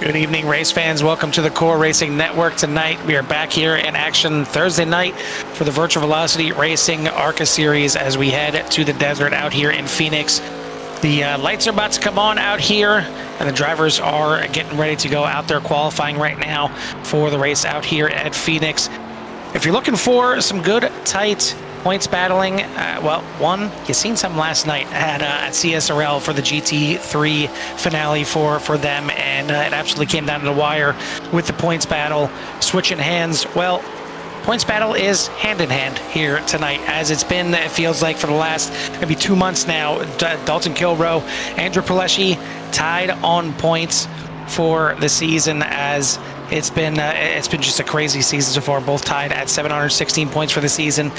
Good evening, race fans. Welcome to the Core Racing Network. Tonight, we are back here in action Thursday night for the Virtual Velocity Racing Arca Series as we head to the desert out here in Phoenix. The lights are about to come on out here, and the drivers are getting ready to go out there qualifying right now for the race out here at Phoenix. If you're looking for some good, tight points battling, well, one, you seen some last night at CSRL for the GT3 finale for them, and it absolutely came down to the wire with the points battle switching hands. Well, points battle is hand in hand here tonight, as it's been, it feels like, for the last maybe 2 months now. Dalton Kilroe, Andrew Paleschi tied on points for the season, as it's been just a crazy season so far, both tied at 716 points for the season.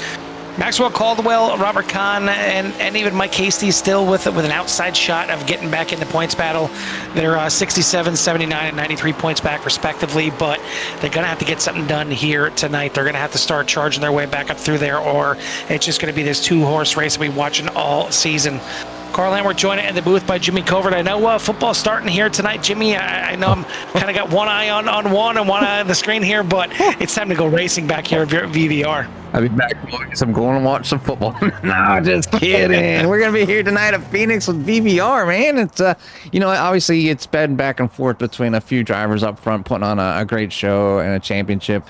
Maxwell Caldwell, Robert Kahn, and even Mike Hasty still with an outside shot of getting back into points battle. They're 67, 79, and 93 points back respectively, but they're going to have to get something done here tonight. They're going to have to start charging their way back up through there, or it's just going to be this two-horse race that we're watching all season. Carl Landwehr joined in the booth by Jimmy Covert. I know football's starting here tonight, Jimmy. I know I'm kind of got one eye on one and one eye on the screen here, but it's time to go racing back here at VVR. I'll be back, boys. I'm going to watch some football. No, just kidding. We're going to be here tonight at Phoenix with VVR, man. It's, obviously it's been back and forth between a few drivers up front putting on a great show and a championship.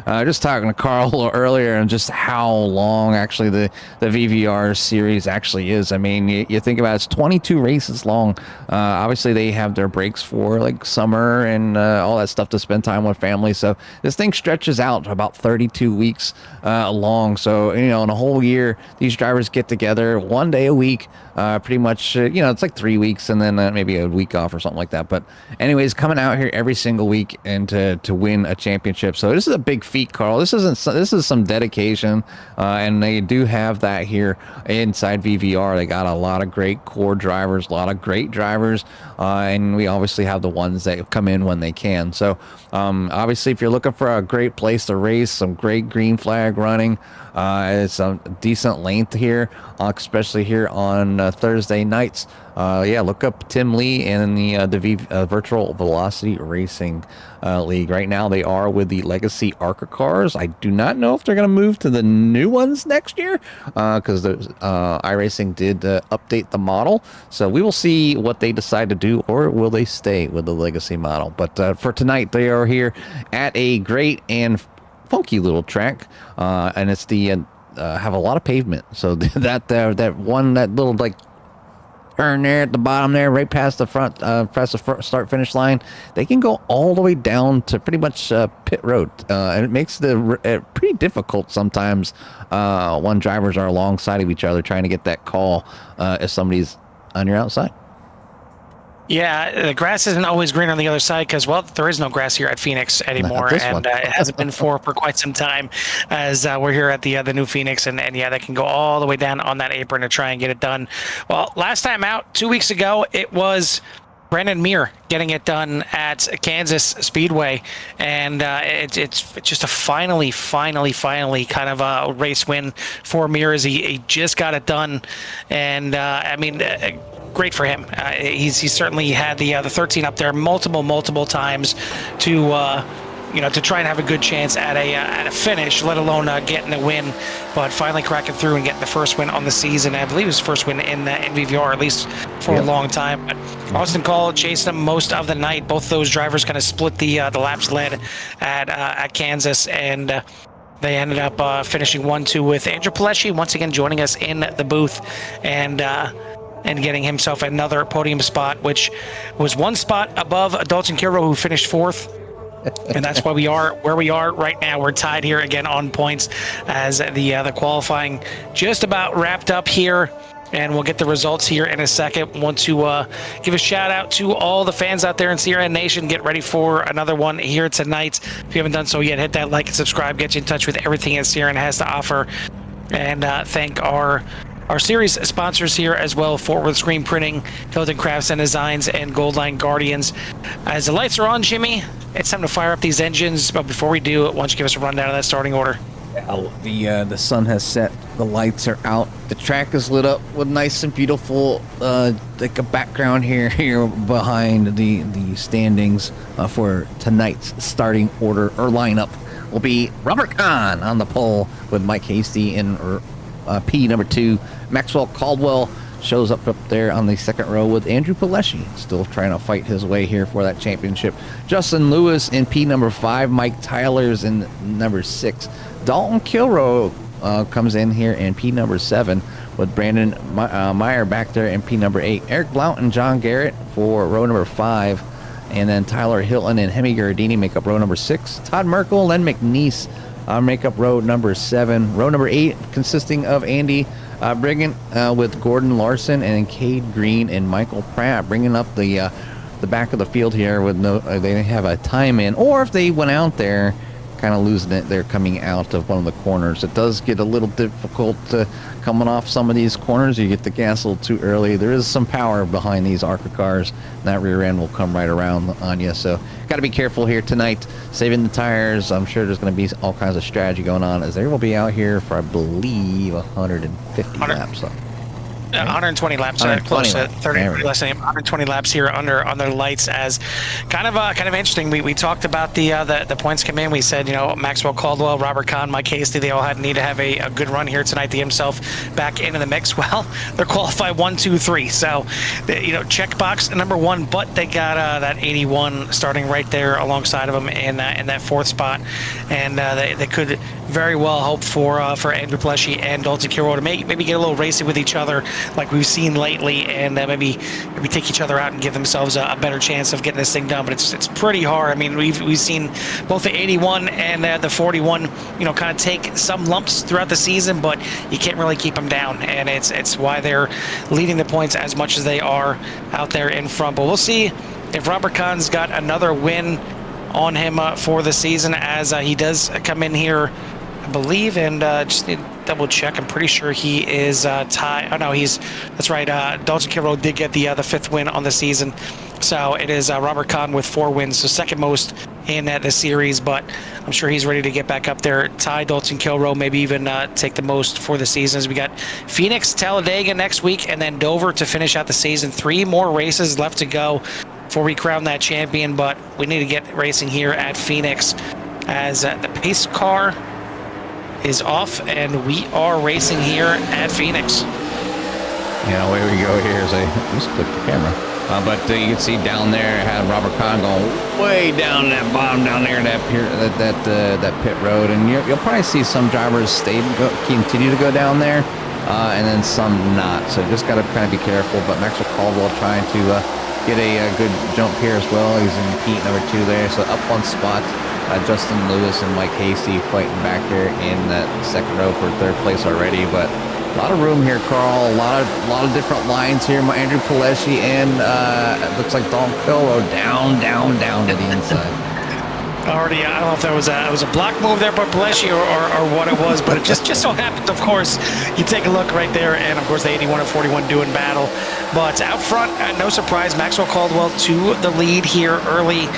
Just talking to Carl a little earlier, and just how long actually the VVR series actually is. I mean, you think about it, it's 22 races long. Obviously, they have their breaks for like summer and all that stuff to spend time with family. So this thing stretches out to about 32 weeks long. So, in a whole year, these drivers get together 1 day a week, pretty much, it's like 3 weeks and then maybe a week off or something like that. But anyways, coming out here every single week and to win a championship. So this is a big feat, Carl. This is some dedication, and they do have that here inside VVR. They got a lot of great core drivers, a lot of great drivers, and we obviously have the ones that come in when they can. So obviously, if you're looking for a great place to race, some great green flag running, it's a decent length here, especially here on Thursday nights. Look up Tim Lee and the Virtual Velocity Racing League. Right now, they are with the Legacy Arca cars. I do not know if they're going to move to the new ones next year, because iRacing did update the model. So we will see what they decide to do, or will they stay with the Legacy model. But for tonight, they are here at a great and funky little track, and it's have a lot of pavement. So that little like turn there at the bottom there, right past the front, past the start finish line, they can go all the way down to pretty much pit road, and it makes it pretty difficult sometimes when drivers are alongside of each other trying to get that call if somebody's on your outside. Yeah, the grass isn't always green on the other side because, well, there is no grass here at Phoenix anymore, and it hasn't been for quite some time, as we're here at the new Phoenix, and yeah, they can go all the way down on that apron to try and get it done. Well, last time out, 2 weeks ago, it was Brandon Muir getting it done at Kansas Speedway, and it's just a finally kind of a race win for Muir, as he just got it done, and I mean, great for him. He's certainly had the 13 up there multiple times to to try and have a good chance at a finish, let alone getting a win. But finally cracking through and getting the first win on the season. I believe his first win in VVR, at least for a long time. But Austin Call chased him most of the night. Both those drivers kind of split the laps led at Kansas, and they ended up finishing 1-2 with Andrew Paleschi once again joining us in the booth, and getting himself another podium spot, which was one spot above Dalton Kilroe, who finished fourth. And that's why we are where we are right now. We're tied here again on points, as the qualifying just about wrapped up here, and we'll get the results here in a second. Want to give a shout out to all the fans out there in CRN Nation. Get ready for another one here tonight. If you haven't done so yet, hit that like and subscribe. Get you in touch with everything that CRN has to offer, and thank our series sponsors here as well: Forward Screen Printing, Hilton Crafts and Designs, and Goldline Guardians. As the lights are on, Jimmy, it's time to fire up these engines. But before we do, why don't you give us a rundown of that starting order? The sun has set. The lights are out. The track is lit up with nice and beautiful, like a background here behind the standings for tonight's starting order or lineup. Will be Robert Kahn on the pole with Mike Hasty in P number 2. Maxwell Caldwell shows up there on the second row with Andrew Pileshi, still trying to fight his way here for that championship. Justin Lewis in P number 5. Mike Tyler's in number 6. Dalton Kilroe comes in here in P number 7 with Brandon Meyer back there in P number 8. Eric Blount and John Garrett for row number 5. And then Tyler Hilton and Hemi Gardini make up row number 6. Todd Merkel, Len McNeese make up row number 7. Row number 8 consisting of Andy Brigham with Gordon Larson and Cade Green and Michael Pratt, bringing up the back of the field here with no. They didn't have a time in, or if they went out there, kind of losing it. They're coming out of one of the corners. It does get a little difficult coming off some of these corners. You get the gas a little too early. There is some power behind these Arca cars. That rear end will come right around on you. So got to be careful here tonight, saving the tires. I'm sure there's going to be all kinds of strategy going on, as they will be out here for, I believe, 150 laps. 120 laps, close to 30 less than 120 laps here under lights. As kind of interesting. We talked about the points come in. We said, Maxwell Caldwell, Robert Kahn, Mike Hasty, they all need to have a good run here tonight to get himself back into the mix. Well, they're qualified 1, 2, 3. So, check box number 1, but they got that 81 starting right there alongside of them in that 4th spot, and they could very well hope for Andrew Pileshi and Dalton Kilroe to maybe get a little racy with each other, like we've seen lately, and maybe take each other out and give themselves a better chance of getting this thing done. But it's pretty hard. I mean, we've seen both the 81 and the 41, kind of take some lumps throughout the season, but you can't really keep them down, and it's why they're leading the points as much as they are out there in front. But we'll see if Robert Kahn's got another win on him for the season, as he does come in here, I believe, and just need to double check. I'm pretty sure he is tied. Oh no, that's right. Dalton Kilroe did get the 5th win on the season, so it is Robert Kahn with 4 wins, so second most in the series. But I'm sure he's ready to get back up there. Ty Dalton Kilroe, maybe even take the most for the season. As we got Phoenix, Talladega next week, and then Dover to finish out the season. 3 more races left to go before we crown that champion, but we need to get racing here at Phoenix, as the pace car is off, and we are racing here at Phoenix. Away we go here as I just click the camera. But you can see down there, had Robert Kahn going way down that bottom down there, that pit road, and you'll probably see some drivers continue to go down there, and then some not. So just got to kind of be careful. But Maxwell Caldwell trying to get a good jump here as well. He's in P number 2 there, so up 1 spot. Justin Lewis and Mike Hasty fighting back there in that second row for 3rd place already, but a lot of room here, Carl. A lot of different lines here. Andrew Pileshi and it looks like Dalton Kilroe down to the inside. Already, I don't know if that was a block move there by Pileshi or what it was, but it just so happened, of course, you take a look right there, and of course the 81 and 41 doing battle. But out front, no surprise, Maxwell Caldwell to the lead here early.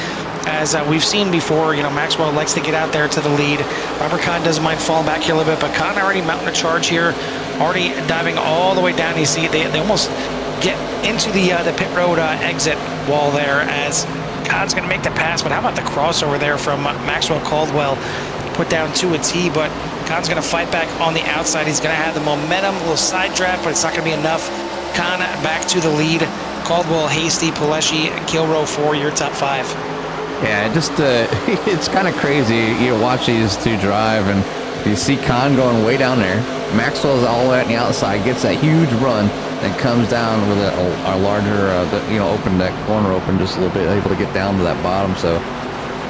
As we've seen before, Maxwell likes to get out there to the lead. Robert Kahn doesn't mind falling back here a little bit, but Kahn already mounting a charge here, already diving all the way down. You see, they almost get into the pit road exit wall there, as Kahn's going to make the pass. But how about the crossover there from Maxwell Caldwell? Put down to a T, but Kahn's going to fight back on the outside. He's going to have the momentum, a little side draft, but it's not going to be enough. Kahn back to the lead. Caldwell, Hasty, Pileshi, and Kilroe for your top 5. Yeah, it's kind of crazy. You watch these two drive, and you see Kahn going way down there. Maxwell's all the way on the outside, gets that huge run, and comes down with a larger, open that corner open just a little bit, able to get down to that bottom. So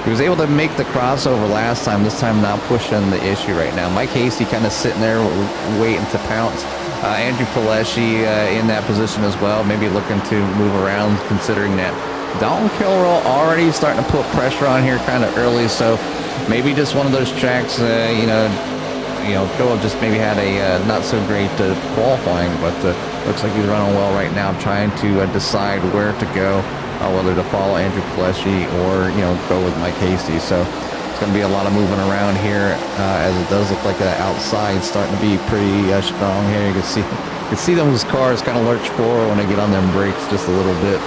he was able to make the crossover last time. This time not pushing the issue right now. Mike Hasty kind of sitting there waiting to pounce. Andrew Pileshi in that position as well, maybe looking to move around, considering that Dalton Kilroe already starting to put pressure on here kind of early, so maybe just one of those tracks, Kilroe just maybe had a not so great qualifying, but looks like he's running well right now, trying to decide where to go, whether to follow Andrew Pileshi or, go with Mike Hasty. So It's going to be a lot of moving around here, as it does look like that outside starting to be pretty strong here. You can see those cars kind of lurch forward when they get on them brakes just a little bit,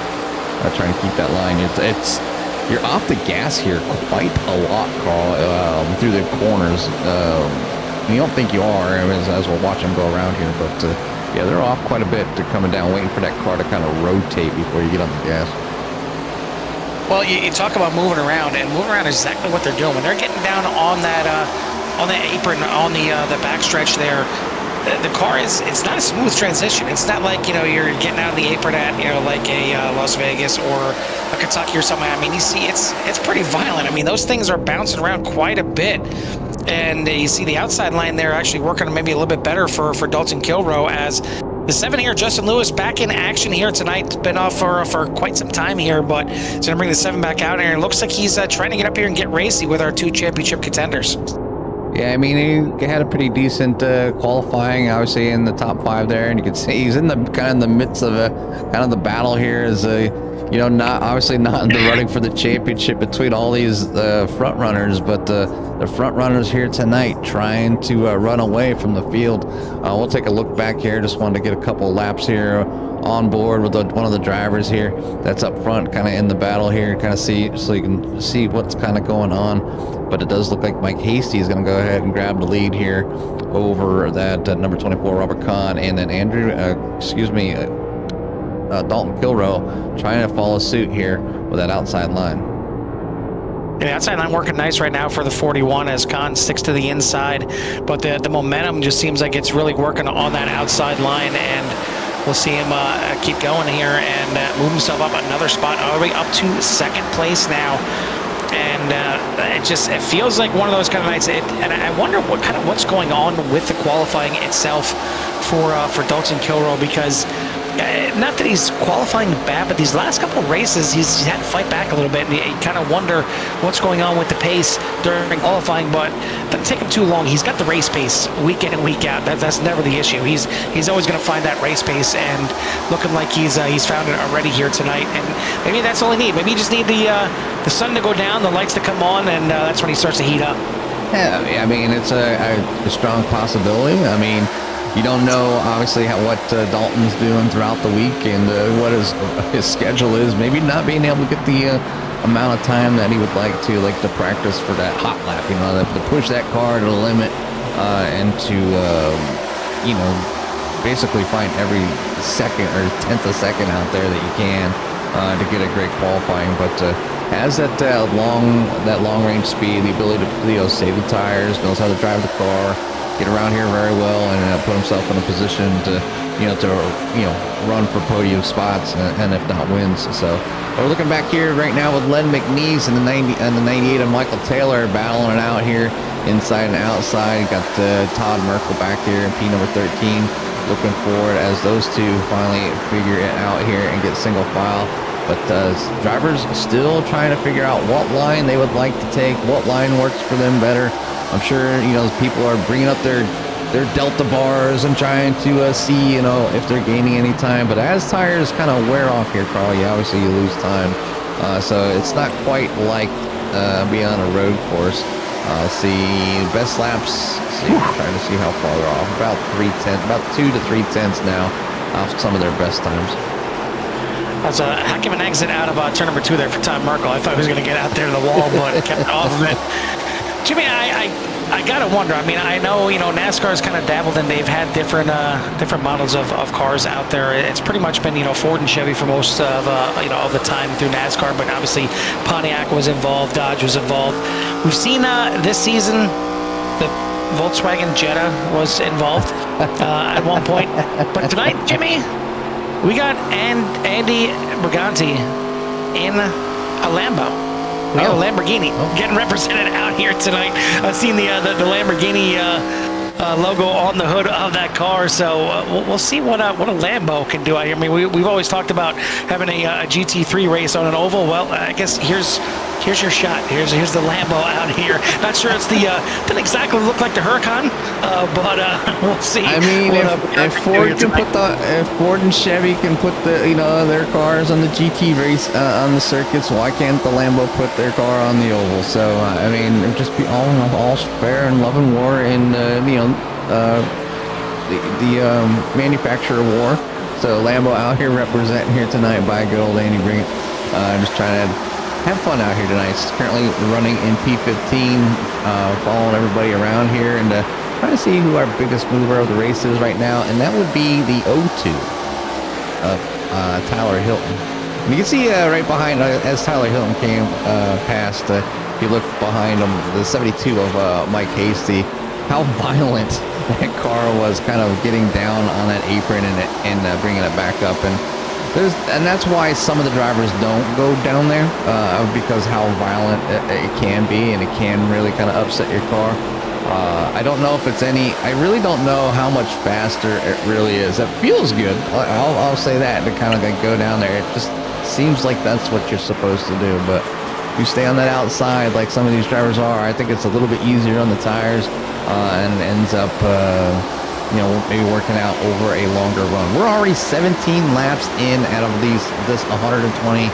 trying to keep that line. You're off the gas here quite a lot, Carl, through the corners. You don't think you are as we'll watch them go around here, but yeah, they're off quite a bit. They're coming down, waiting for that car to kind of rotate before you get on the gas. Well, you talk about moving around, and moving around is exactly what they're doing. When they're getting down on that apron, on the backstretch there, the car it's not a smooth transition. It's not like, you know, you're getting out of the apron at, you know, like a Las Vegas or a Kentucky or something. I mean, you see, it's pretty violent. I mean, those things are bouncing around quite a bit. And you see the outside line there actually working maybe a little bit better for Dalton Kilrow, as the 7 here, Justin Lewis, back in action here tonight. Been off for quite some time here, but he's going to bring the 7 back out here. It looks like he's trying to get up here and get racy with our 2 championship contenders. Yeah, I mean, he had a pretty decent qualifying, obviously in the top 5 there, and you can see he's in the kind of in the midst of the battle here, as you know, not in the running for the championship between all these front runners, but the front runners here tonight trying to run away from the field. We'll take a look back here. Just wanted to get a couple of laps here on board with one of the drivers here that's up front, kind of in the battle here, kind of see, so you can see what's kind of going on. But it does look like Mike Hasty is going to go ahead and grab the lead here over that number 24 Robert Kahn, and then Dalton Kilrow trying to follow suit here with that outside line. Yeah, the outside line working nice right now for the 41 as Kahn sticks to the inside, but the momentum just seems like it's really working on that outside line, and we'll see him keep going here and move himself up another spot, all the way up to 2nd place now. And it feels like one of those kind of nights. And I wonder what's going on with the qualifying itself for Dalton Kilrow, because not that he's qualifying bad, but these last couple of races he's had to fight back a little bit, and you kind of wonder what's going on with the pace during qualifying. But it doesn't take him too long. He's got the race pace week in and week out. That's never the issue. He's always going to find that race pace, and looking like he's found it already here tonight. And maybe that's all he needs. Maybe you just need the sun to go down, the lights to come on, and that's when he starts to heat up. Yeah, I mean, it's a strong possibility. I mean, you don't know, obviously, what Dalton's doing throughout the week and what his schedule is. Maybe not being able to get the amount of time that he would like to practice for that hot lap, you know, to push that car to the limit, and to, you know, basically find every second or 10th of a second out there that you can to get a great qualifying. But has that long range speed, the ability to, you know, save the tires, knows how to drive the car, get around here very well, and put himself in a position to run for podium spots and if not wins. So we're looking back here right now with Len McNeese and the 98 of Michael Taylor battling it out here inside and outside. Got Todd Merkel back here in P number 13 looking forward as those two finally figure it out here and get single file. But drivers still trying to figure out what line they would like to take, what line works for them better. I'm sure, you know, people are bringing up their delta bars and trying to see, you know, if they're gaining any time. But as tires kind of wear off here, Carl, obviously you lose time. So it's not quite like being on a road course. See best laps. Trying to see how far they're off. About 2 to 3 tenths now off some of their best times. That's a heck of an exit out of turn number 2 there for Todd Merkel. I thought he was going to get out there to the wall, but kept off of it. Jimmy, I gotta wonder. I mean, I know, you know, NASCAR's kind of dabbled and they've had different models of cars out there. It's pretty much been, you know, Ford and Chevy for most of of the time through NASCAR, but obviously Pontiac was involved, Dodge was involved. We've seen this season the Volkswagen Jetta was involved at one point, but tonight, Jimmy, we got Andy Briganti in a Lambo. We got a Lamborghini getting represented out here tonight. I've seen the Lamborghini logo on the hood of that car, so we'll see what a Lambo can do out here. I mean, we've always talked about having a GT3 race on an oval. Well, I guess here's here's your shot. Here's the Lambo out here. Not sure it's the didn't exactly look like the Huracan, but we'll see. I mean, if Ford and Chevy can put their cars on the GT race on the circuits, why can't the Lambo put their car on the oval? So I mean, it'd just be all fair and love and war in the manufacturer war. So Lambo out here representing here tonight by good old Andy Brinket. Just trying to have fun out here tonight. It's currently running in P15, following everybody around here and trying to see who our biggest mover of the race is right now, and that would be the 02 of Tyler Hilton. And you can see right behind, as Tyler Hilton came past, if you look behind him, the 72 of Mike Hasty, how violent that car was, kind of getting down on that apron and bringing it back up. And that's why some of the drivers don't go down there, because how violent it can be, and it can really kind of upset your car. I don't know if it's I really don't know how much faster it really is. It feels good. I'll say that, to kind of go down there. It just seems like that's what you're supposed to do. But if you stay on that outside, like some of these drivers are, I think it's a little bit easier on the tires, and ends up, maybe working out over a longer run. We're already 17 laps in out of this 120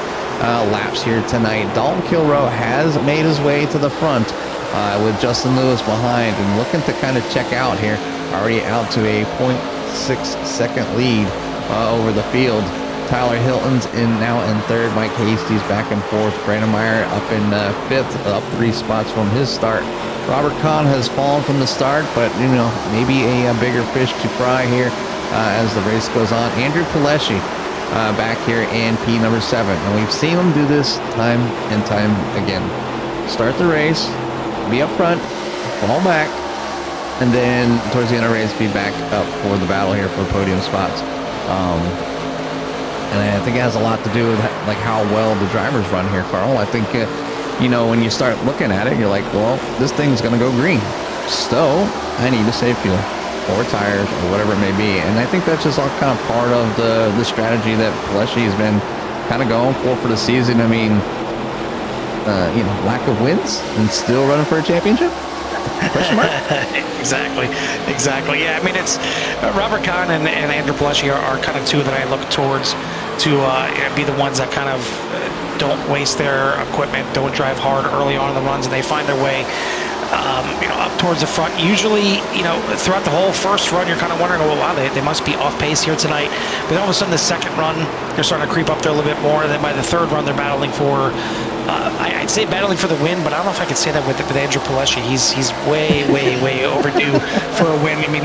laps here tonight. Dalton Kilroe has made his way to the front, with Justin Lewis behind and looking to kind of check out here. Already out to a 0.6 second lead over the field. Tyler Hilton's now in third. Mike Hasty's back and forth. Brandon Meyer up in fifth, up 3 spots from his start. Robert Kahn has fallen from the start, but maybe a bigger fish to fry here as the race goes on. Andrew Pileshi back here in P number 7, and we've seen him do this time and time again. Start the race, be up front, fall back, and then towards the end of the race be back up for the battle here for podium spots. And I think it has a lot to do with like how well the drivers run here, Carl. I think when you start looking at it, you're like, well, this thing's going to go green, so I need to save fuel or tires or whatever it may be. And I think that's just all kind of part of the strategy that Pileshi has been kind of going for the season. I mean, lack of wins and still running for a championship? Question mark? Exactly. Yeah, I mean, it's Robert Kahn and Andrew Pileshi are kind of two that I look towards to be the ones that kind of don't waste their equipment, don't drive hard early on in the runs, and they find their way up towards the front. Usually, throughout the whole first run, you're kind of wondering, well, wow, they must be off pace here tonight. But all of a sudden, the second run, they're starting to creep up there a little bit more. And then by the third run, they're battling for, I'd say battling for the win, but I don't know if I could say that with Andrew Pileshi. He's way overdue for a win. I mean,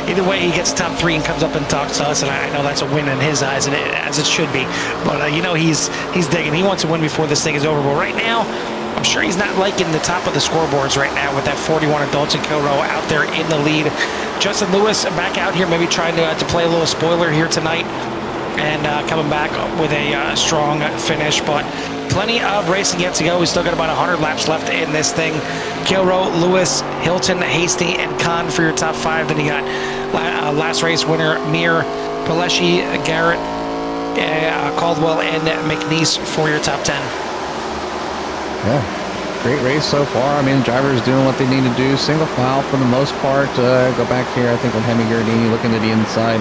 either way, he gets top 3 and comes up and talks to us, and I know that's a win in his eyes, and as it should be. But he's digging. He wants to win before this thing is over. But right now, I'm sure he's not liking the top of the scoreboards right now with that 41 of Dalton Kilroe out there in the lead. Justin Lewis back out here, maybe trying to play a little spoiler here tonight, and coming back with a strong finish. But plenty of racing yet to go. We still got about 100 laps left in this thing. Kilroe, Lewis, Hilton, Hasty, and Kahn for your top 5. Then you got last race winner Mir, Pileshi, Garrett, Caldwell, and McNeese for your top 10. Yeah, great race so far. I mean, drivers doing what they need to do. Single file for the most part. Go back here, I think, with Hemi Gardini looking to the inside.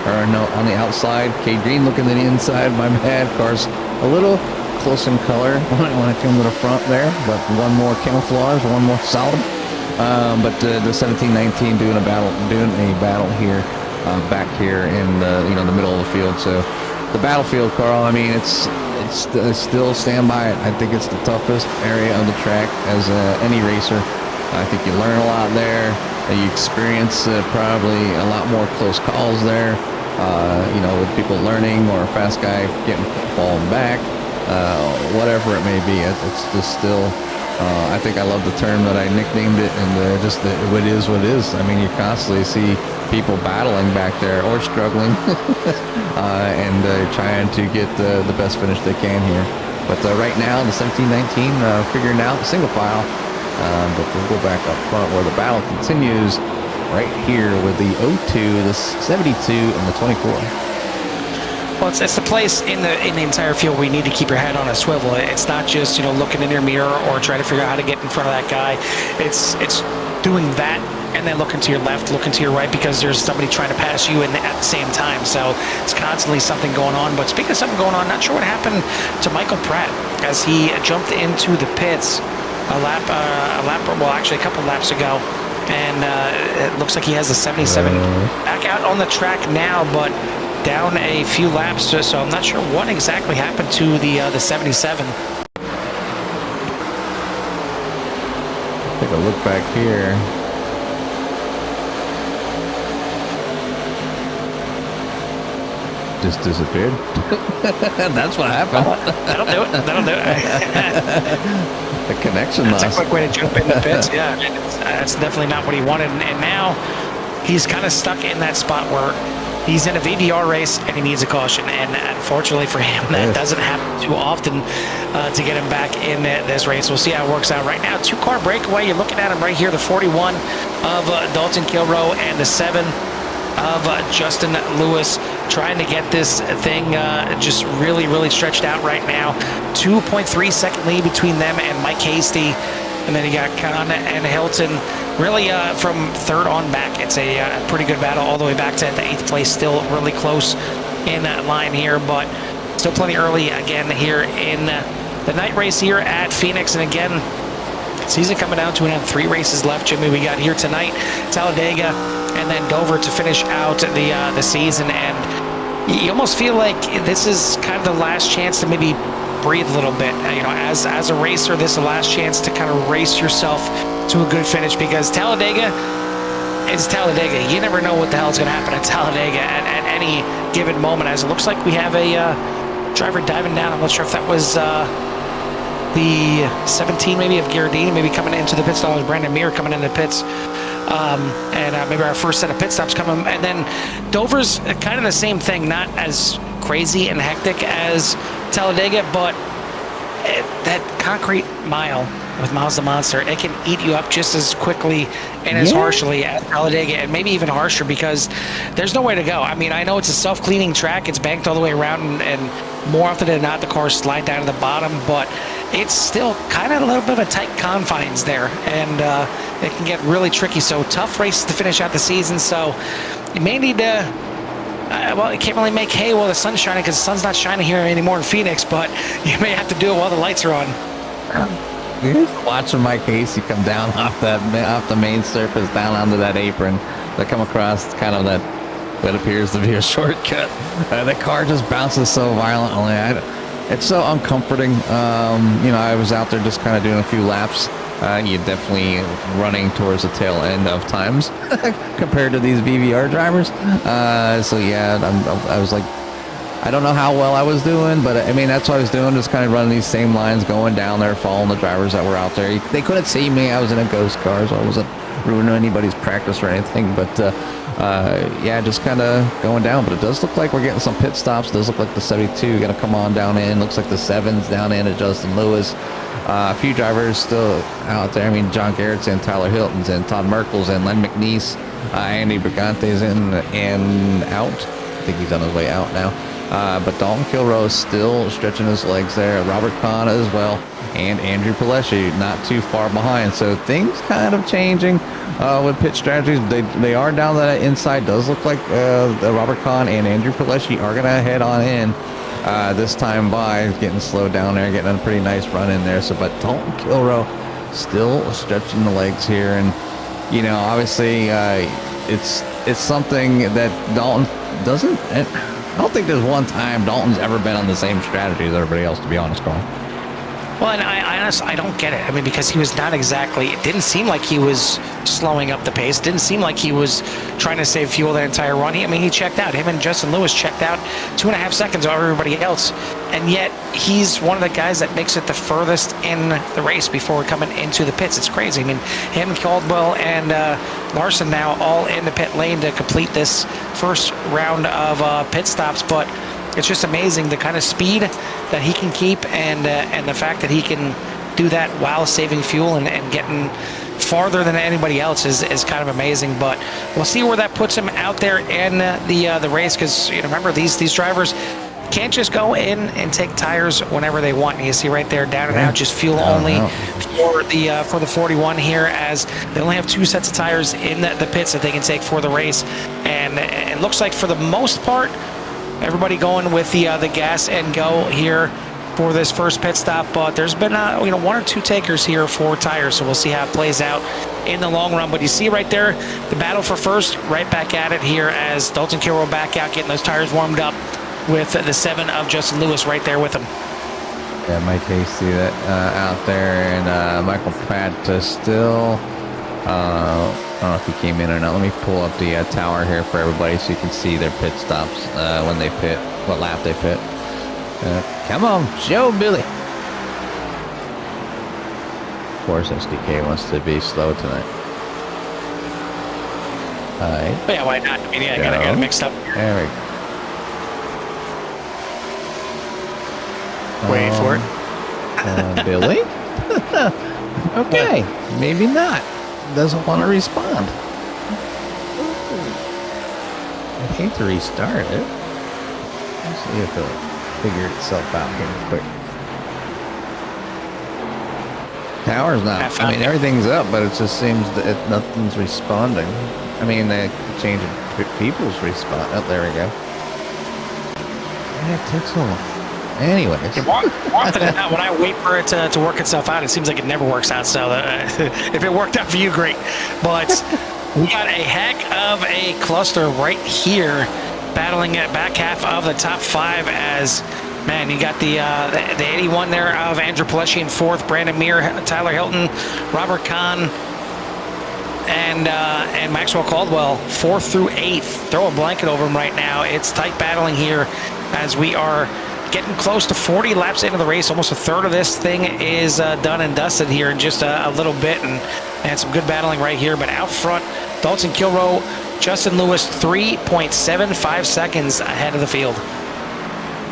Or no, on the outside. Cade Green looking to the inside. My bad. Car's a little close in color when it comes to the front there. But one more camouflage, one more solid. But the 17-19 doing a battle here, back here in the middle of the field. So the battlefield, Carl, I mean, it's still stand by it. I think it's the toughest area of the track as any racer. I think you learn a lot there. You experience probably a lot more close calls there. With people learning or a fast guy falling back, whatever it may be. It's just still. I think I love the term that I nicknamed it, and it is what it is. I mean, you constantly see people battling back there or struggling and trying to get the best finish they can here. But right now, the 17-19 figuring out the single file. But we'll go back up front where the battle continues right here with the 02, the 72, and the 24. Well, it's the place in the entire field where you need to keep your head on a swivel. It's not just, you know, looking in your mirror or trying to figure out how to get in front of that guy. It's doing that and then looking to your left, looking to your right, because there's somebody trying to pass you at the same time. So it's constantly something going on. But speaking of something going on, not sure what happened to Michael Pratt as he jumped into the pits well, actually a couple laps ago. And it looks like he has a 77 back out on the track now, but down a few laps, so I'm not sure what exactly happened to the 77. Take a look back here. Just disappeared. That's what happened. That'll do it. That'll do it. The connection That's loss. a quick way to jump in the pits. Yeah, that's definitely not what he wanted. And now he's kind of stuck in that spot where he's in a VVR race and he needs a caution. And unfortunately for him, that doesn't happen too often to get him back in this race. We'll see how it works out right now. 2-car breakaway. You're looking at him right here, the 41 of Dalton Kilroe and the 7 of Justin Lewis, trying to get this thing just really stretched out right now. 2.3 second lead between them and Mike Hasty, and then you got Khan and Hilton really from third on back. It's a pretty good battle all the way back to the 8th place, still really close in that line here, but still plenty early again here in the night race here at Phoenix. And again, season coming down to an end. 3 races left, Jimmy. We got here tonight, Talladega, and then Dover to finish out the season. And you almost feel like this is kind of the last chance to maybe breathe a little bit. You know, as a racer, this is the last chance to kind of race yourself to a good finish, because Talladega is Talladega. You never know what the hell is going to happen at Talladega at any given moment. As it looks like we have a driver diving down. I'm not sure if that was the 17 maybe of Gherardini, maybe coming into the pit stop. Brandon Muir coming into the pits. And maybe our first set of pit stops coming. And then Dover's kind of the same thing, not as crazy and hectic as Talladega, but that concrete mile with Miles the Monster, it can eat you up just as quickly and as harshly as Talladega, and maybe even harsher, because there's nowhere to go. I mean, I know it's a self-cleaning track. It's banked all the way around, and more often than not, the cars slide down to the bottom, but it's still kind of a little bit of a tight confines there, and it can get really tricky. So tough races to finish out the season. So you may need to, well, you can't really make hay while the sun's shining, because the sun's not shining here anymore in Phoenix, but you may have to do it while the lights are on. Watching Mike Hasty come down off the main surface down onto that apron, they come across kind of that appears to be a shortcut. The car just bounces so violently. It's so uncomforting. You know, I was out there just kind of doing a few laps. You're definitely running towards the tail end of times compared to these VVR drivers. So yeah, I was like, I don't know how well I was doing, but I mean, that's what I was doing, just kind of running these same lines, going down there, following the drivers that were out there. They couldn't see me. I was in a ghost car, so I wasn't ruining anybody's practice or anything, but yeah, just kind of going down. But it does look like we're getting some pit stops. It does look like the 72 going to come on down in. Looks like the 7's down in at Justin Lewis. A few drivers still out there. I mean, John Garrett's in, Tyler Hilton's in, Todd Merkel's in, Len McNeese, Andy Brigante's in and out. I think he's on his way out now. But Dalton Kilroe is still stretching his legs there. Robert Kahn as well, and Andrew Pileshi not too far behind. So things kind of changing with pit strategies. They are down that inside. Does look like Robert Kahn and Andrew Pileshi are going to head on in this time by, getting slowed down there, getting a pretty nice run in there. So, but Dalton Kilroe still stretching the legs here, and you know, obviously it's something that Dalton doesn't. I don't think there's one time Dalton's ever been on the same strategy as everybody else, to be honest, Carl. Well, and I honestly, I don't get it. I mean, because he was not exactly, it didn't seem like he was slowing up the pace. It didn't seem like he was trying to save fuel that entire run. I mean, he checked out. Him and Justin Lewis checked out 2.5 seconds over everybody else. And yet, he's one of the guys that makes it the furthest in the race before coming into the pits. It's crazy. I mean, him, Caldwell, and Larson now all in the pit lane to complete this first round of pit stops. But it's just amazing the kind of speed that he can keep, and the fact that he can do that while saving fuel and getting farther than anybody else is kind of amazing. But we'll see where that puts him out there in the race, because you know, remember, these drivers, can't just go in and take tires whenever they want. And you see right there, down and out, just fuel only for the 41 here, as they only have 2 sets of tires in the pits that they can take for the race. And it looks like for the most part, everybody going with the gas and go here for this first pit stop. But there's been 1 or 2 takers here for tires, so we'll see how it plays out in the long run. But you see right there, the battle for first, right back at it here as Dalton Kilroe back out, getting those tires warmed up with the 7 of Justin Lewis right there with him. Yeah, Mike Hayes see that out there, and Michael Pratt still. I don't know if he came in or not. Let me pull up the tower here for everybody so you can see their pit stops when they pit, what lap they pit. Come on, show Billy. Of course, SDK wants to be slow tonight. All right. But yeah, why not? I mean, yeah, got it mixed up. There we go. Wait for it. Billy? Okay, maybe not. Doesn't want to respond. I hate to restart it. Let's see if it'll figure itself out here quick. Tower's not. I mean, everything's up, but it just seems that nothing's responding. I mean, they're changing people's response. Oh, there we go. Yeah, it takes so long. Anyways. Often than not, when I wait for it to work itself out, it seems like it never works out. So if it worked out for you, great. But we got a heck of a cluster right here, battling at back half of the top 5 as, man, you got the 81 there of Andrew Pileshi in 4th, Brandon Meir, Tyler Hilton, Robert Kahn, and Maxwell Caldwell 4th through 8th. Throw a blanket over them right now. It's tight battling here as we are getting close to 40 laps into the race. Almost a third of this thing is done and dusted here in just a little bit, and some good battling right here. But out front, Dalton Kilroe, Justin Lewis, 3.75 seconds ahead of the field.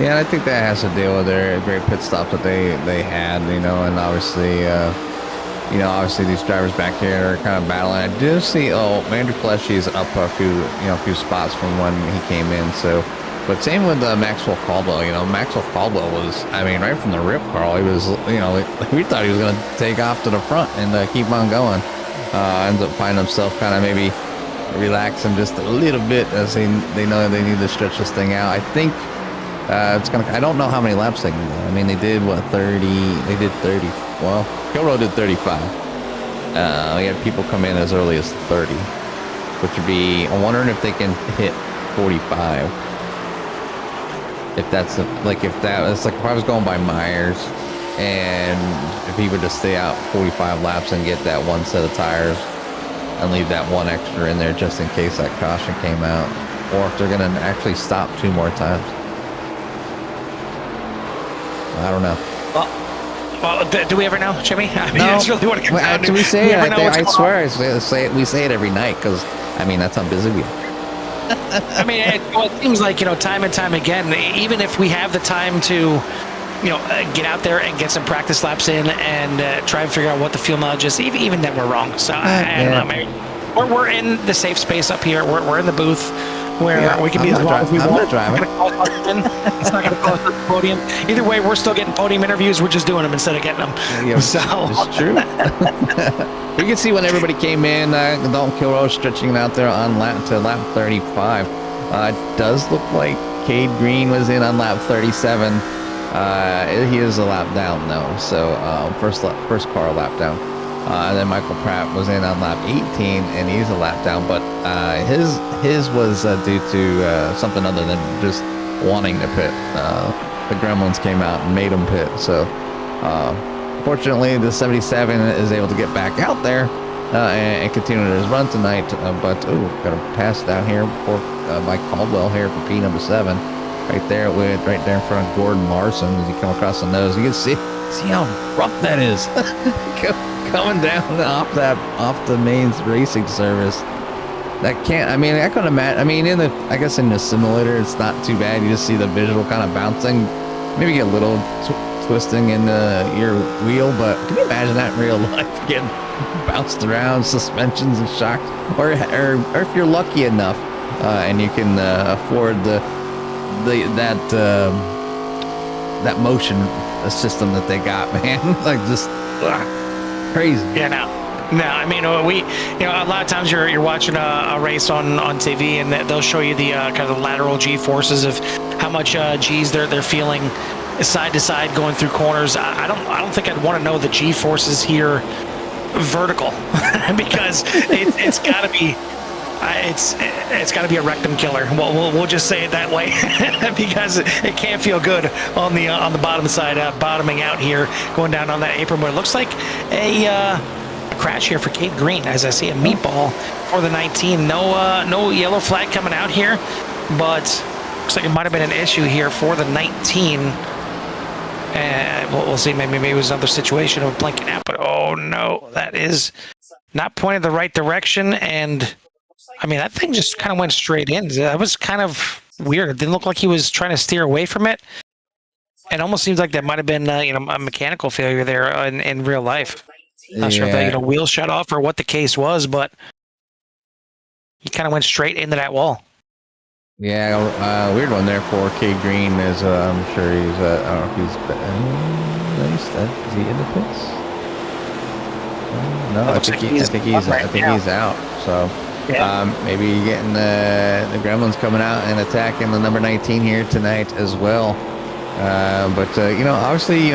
Yeah, I think that has to deal with their great pit stops that they had, and obviously, obviously these drivers back here are kind of battling. I do see, Andrew Pileshi is up a few spots from when he came in, so. But same with Maxwell Caldwell. Maxwell Caldwell was, I mean, right from the rip, Carl, he was, we thought he was going to take off to the front and keep on going. Ends up finding himself kind of maybe relaxing just a little bit as they know they need to stretch this thing out. I think it's going to, I don't know how many laps they can do. I mean, they did, 30? They did 30. Well, Kilroe did 35. We had people come in as early as 30, which would be, I'm wondering if they can hit 45. If that's if I was going by Myers, and if he would just stay out 45 laps and get that 1 set of tires and leave that 1 extra in there just in case that caution came out, or if they're going to actually stop 2 more times. I don't know. Well, do we ever know, Jimmy? I mean, no. That's really what it comes down to. We say it. I swear, we say it every night because, I mean, that's how busy we are. I mean, it seems like, time and time again, even if we have the time to, get out there and get some practice laps in and try and figure out what the fuel mileage is, even then we're wrong. So I don't know. Maybe we're in the safe space up here. We're in the booth where we can be as long as we want. Not driving. It's not going to cost us the podium. Either way, we're still getting podium interviews. We're just doing them instead of getting them. Yeah, so it's true. You can see when everybody came in, Dalton Kilroe stretching it out there on lap 35. It does look like Cade Green was in on lap 37. He is a lap down though, so first car lap down. And then Michael Pratt was in on lap 18, and he's a lap down, but his was due to something other than just wanting to pit. The gremlins came out and made him pit, so fortunately the 77 is able to get back out there and continue his run tonight, but got a pass down here for by Caldwell here for P number 7, right there in front of Gordon Larson as he come across the nose. You can see how rough that is. Coming down off the main racing service. That can't, I mean, I couldn't imagine. I mean, I guess in the simulator, it's not too bad. You just see the visual kind of bouncing, maybe get a little twisting in your wheel, but can you imagine that in real life, getting bounced around, suspensions and shocks, or if you're lucky enough and you can afford the that motion system that they got, man. Like just crazy. Yeah, no. I mean, a lot of times you're watching a race on TV, and they'll show you the kind of the lateral G forces of how much G's they're feeling side to side going through corners. I don't think I'd want to know the G forces here vertical because it's got to be. It's got to be a rectum killer. We'll just say it that way because it can't feel good on the bottom side, bottoming out here, going down on that apron. But it looks like a crash here for Cade Green, as I see a meatball for the 19. No yellow flag coming out here, but looks like it might have been an issue here for the 19. And we'll see. Maybe it was another situation of blinking out. But oh no, that is not pointed the right direction. And I mean, that thing just kind of went straight in. That was kind of weird. It didn't look like he was trying to steer away from it. It almost seems like that might have been, a mechanical failure there in real life. Not sure if that, wheel shut off or what the case was, but he kind of went straight into that wall. Yeah, weird one there for Cade Green. Is I'm sure he's, I don't know if he's, is he in the pits? No, I think he's out. So. Yeah. Maybe getting the Gremlins coming out and attacking the number 19 here tonight as well. But obviously,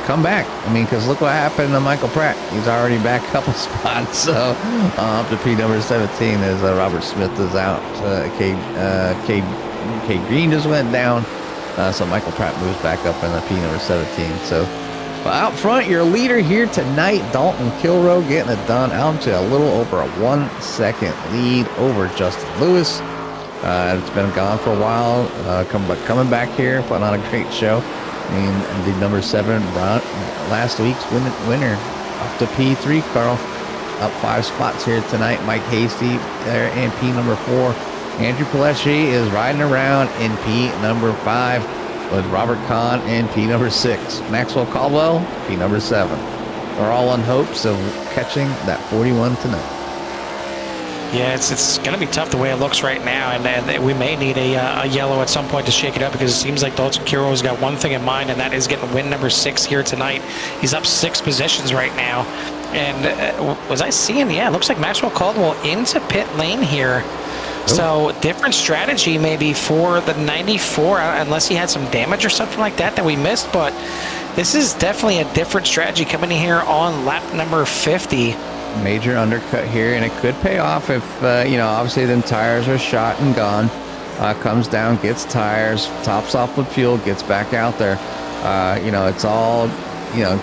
come back. I mean, because look what happened to Michael Pratt. He's already back a couple spots. So up to P number 17 as Robert Smith is out. Cade Green just went down. So Michael Pratt moves back up in the P number 17. So. But out front, your leader here tonight, Dalton Kilroe, getting it done out to a little over a 1 second lead over Justin Lewis. It's been gone for a while, coming back here, putting on a great show. I mean, the number 7, last week's winner, up to P3, Carl. Up 5 spots here tonight. Mike Hasty there in P number 4. Andrew Pileshi is riding around in P number 5. With Robert Kahn in P number 6. Maxwell Caldwell, P number 7. We're all on hopes of catching that 41 tonight. Yeah, it's going to be tough the way it looks right now, and we may need a yellow at some point to shake it up because it seems like Dalton Kilroe has got one thing in mind, and that is getting win number 6 here tonight. He's up 6 positions right now. And was I seeing? Yeah, it looks like Maxwell Caldwell into pit lane here. So different strategy maybe for the 94, unless he had some damage or something like that we missed. But this is definitely a different strategy coming in here on lap number 50. Major undercut here, and it could pay off if, obviously them tires are shot and gone. Comes down, gets tires, tops off with fuel, gets back out there. It's all,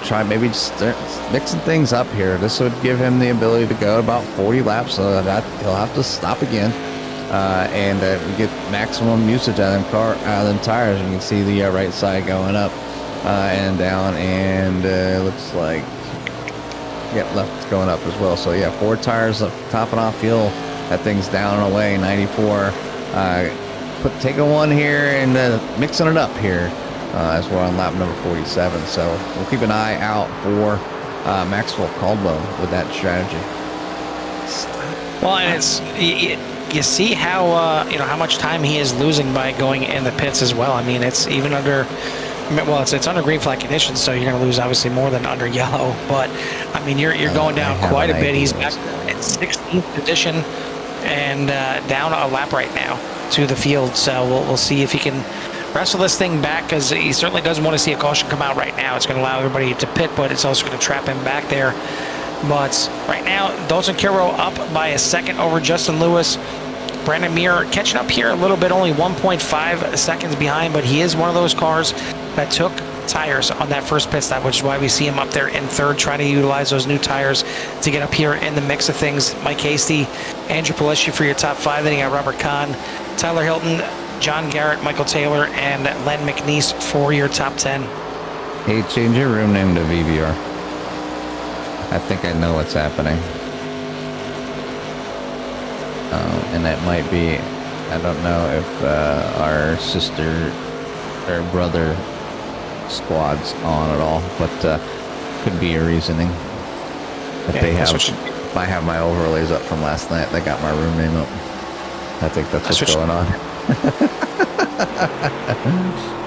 try maybe just start mixing things up here. This would give him the ability to go about 40 laps, so that he'll have to stop again. And we get maximum usage out of them tires. You can see the right side going up and down, and looks like left going up as well. So 4 tires topping off fuel. That thing's down and away. 94. Taking one here and mixing it up here as we're on lap number 47. So we'll keep an eye out for Maxwell Caldwell with that strategy. Well, and it's. You see how how much time he is losing by going in the pits as well. I mean, it's even under, it's under green flag conditions, so you're going to lose obviously more than under yellow. But I mean, you're going down quite a bit. He's back at 16th position and down a lap right now to the field. So we'll see if he can wrestle this thing back, because he certainly doesn't want to see a caution come out right now. It's going to allow everybody to pit, but it's also going to trap him back there. But right now, Dalton Kilroe up by a second over Justin Lewis. Brandon Muir catching up here a little bit, only 1.5 seconds behind, but he is one of those cars that took tires on that first pit stop, which is why we see him up there in third, trying to utilize those new tires to get up here in the mix of things. Mike Hasty, Andrew Pileshi for your top 5. Then you got Robert Kahn, Tyler Hilton, John Garrett, Michael Taylor, and Len McNeese for your top 10. Hey, change your room name to VVR. I think I know what's happening. And that might be, I don't know if our sister or brother squad's on at all, but could be a reasoning. If I have my overlays up from last night, they got my room name up. I think that's what's going on.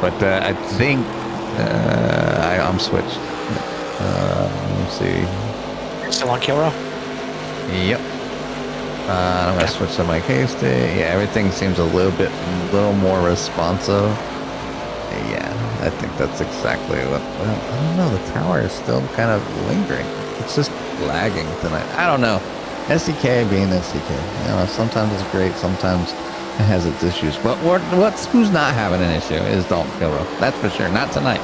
But I think I'm switched. Let me see. Still on kill row? Yep. I'm gonna switch to my case day. Yeah, everything seems a little more responsive. Yeah, I think that's exactly what. Well, I don't know. The tower is still kind of lingering. It's just lagging tonight. I don't know. SDK being SDK. You know, sometimes it's great. Sometimes it has its issues. But who's not having an issue is Dalton Kilrow. That's for sure. Not tonight.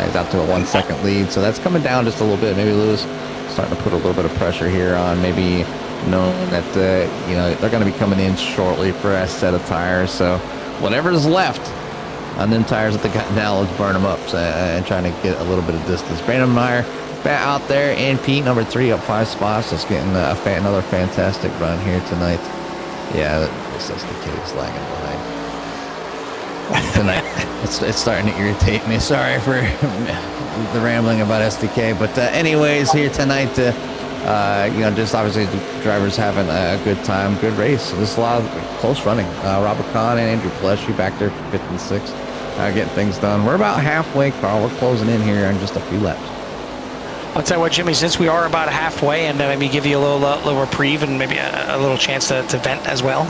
He's out to a 1 second lead, so that's coming down just a little bit. Maybe Lewis starting to put a little bit of pressure here on maybe knowing that you know, they're going to be coming in shortly for a set of tires. So whatever's left on them tires that they got now, let's burn them up and trying to get a little bit of distance. Brandon Meyer back out there in Pete, number 3, up 5 spots. Just getting another fantastic run here tonight. Yeah, this SDK is lagging behind tonight. It's starting to irritate me. Sorry for the rambling about SDK, but anyways, here tonight, you know, just obviously the drivers having a good time, good race. There's a lot of close running. Robert Kahn and Andrew Pleshy back there for 5th and 6th, getting things done. We're about halfway, Carl. We're closing in here in just a few laps. I'll tell you what, Jimmy, since we are about halfway, and maybe give you a little reprieve and maybe a little chance to vent as well,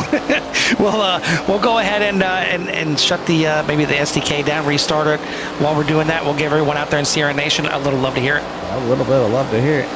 we'll go ahead and shut the maybe the SDK down, restart it. While we're doing that, we'll give everyone out there in Sierra Nation a little love to hear it. A little bit of love to hear it.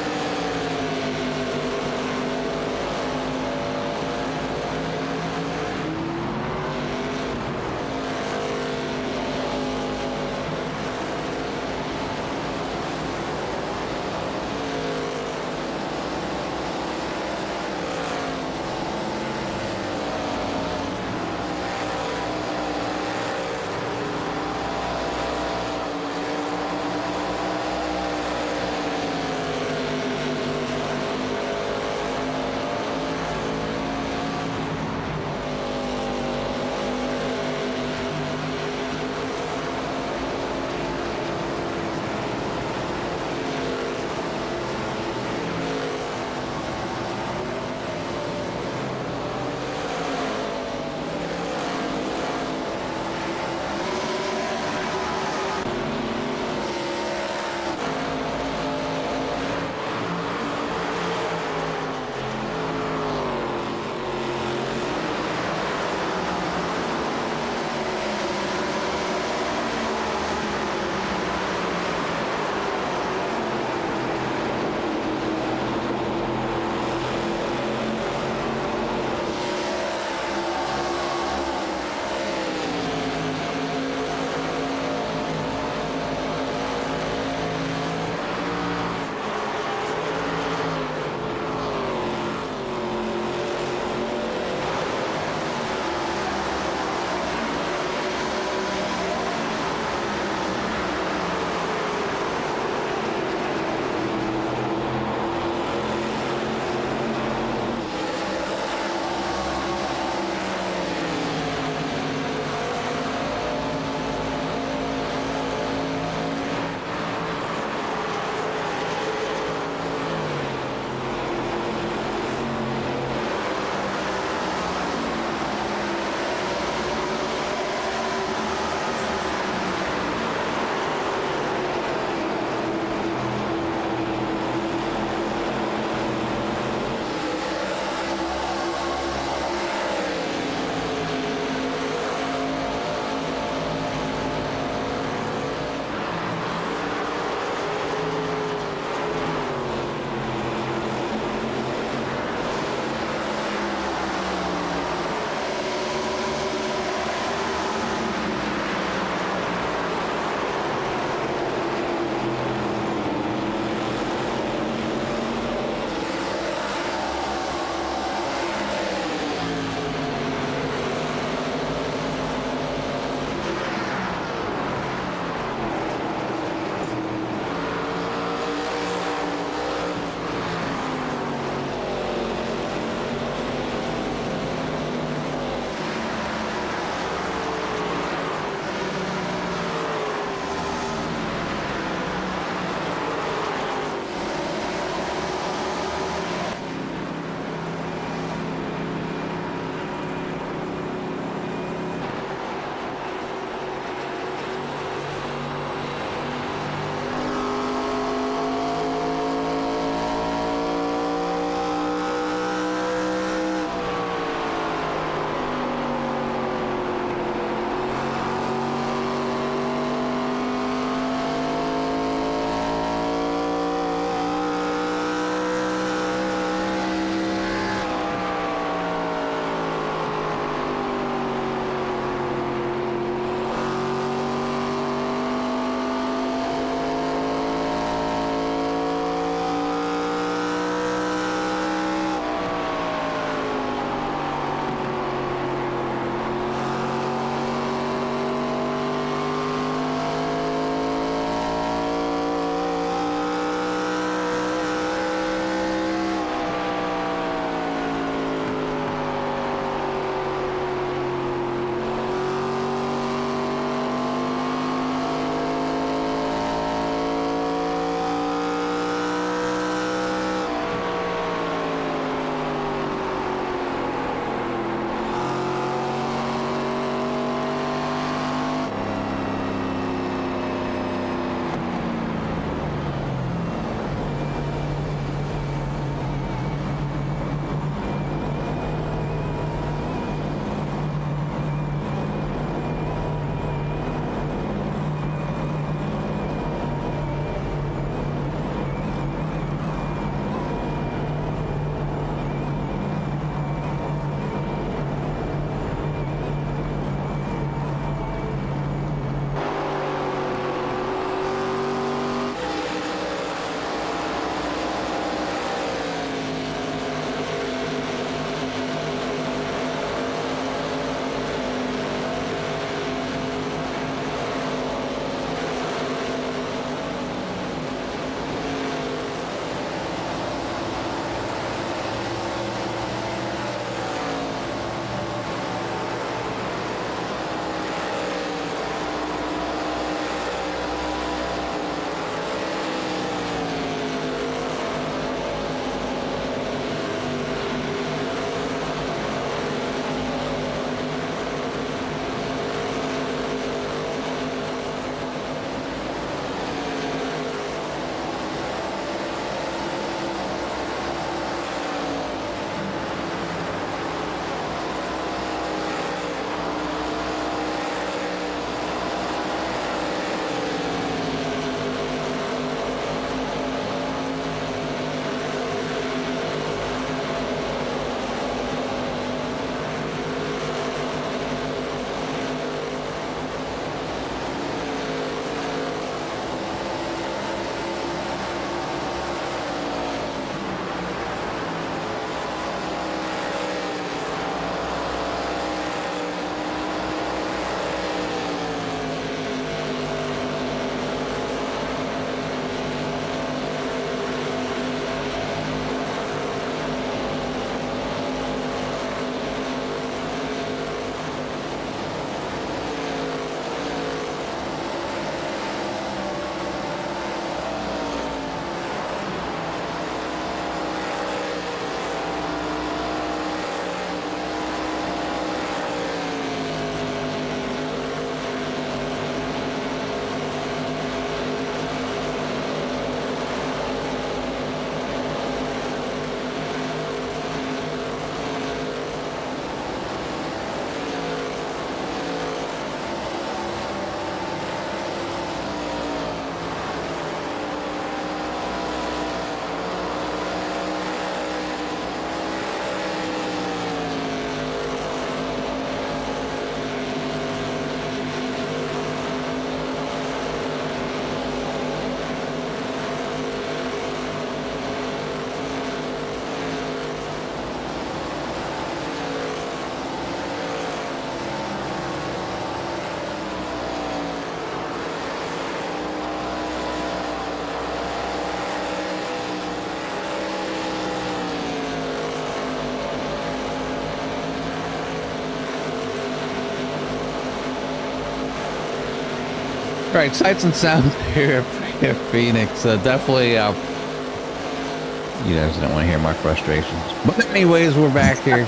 Right, sights and sounds here in Phoenix. Definitely, you guys don't want to hear my frustrations. But anyways, we're back here.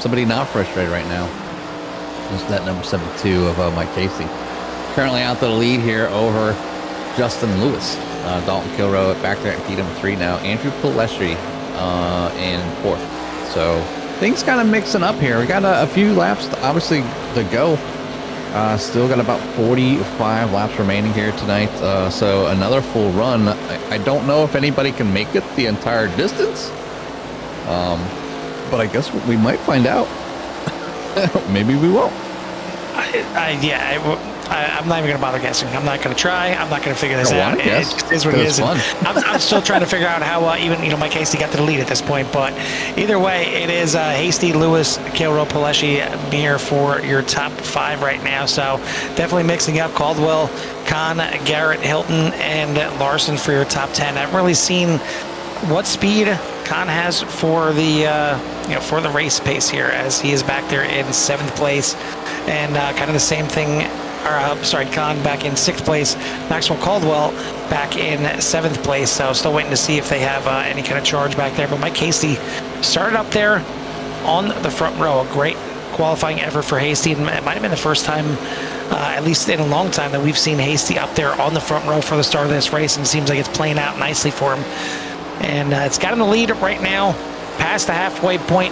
Somebody not frustrated right now. Just that number 72 of Mike Casey. Currently out to the lead here over Justin Lewis. Dalton Kilrow back there at P3 now. Andrew Pilestrri in 4th. So things kind of mixing up here. We got a few laps obviously to go. Still got about 45 laps remaining here tonight. So another full run. I don't know if anybody can make it the entire distance. But I guess we might find out. Maybe we won't. I'm not even going to bother guessing. I'm not going to try. I'm not going to figure this out. It just is what it is. I'm still trying to figure out how even Mike Hasty got to the lead at this point. But either way, it is Hasty, Lewis, Kilrow, Pilestrri, Mir for your top 5 right now. So definitely mixing up Caldwell, Kahn, Garrett, Hilton, and Larson for your top 10. I haven't really seen what speed Kahn has for the for the race pace here, as he is back there in 7th place, and kind of the same thing. Kahn back in 6th place. Maxwell Caldwell back in 7th place. So still waiting to see if they have any kind of charge back there. But Mike Hasty started up there on the front row. A great qualifying effort for Hasty. It might have been the first time, at least in a long time, that we've seen Hasty up there on the front row for the start of this race, and it seems like it's playing out nicely for him. And it's got him the lead right now, past the halfway point,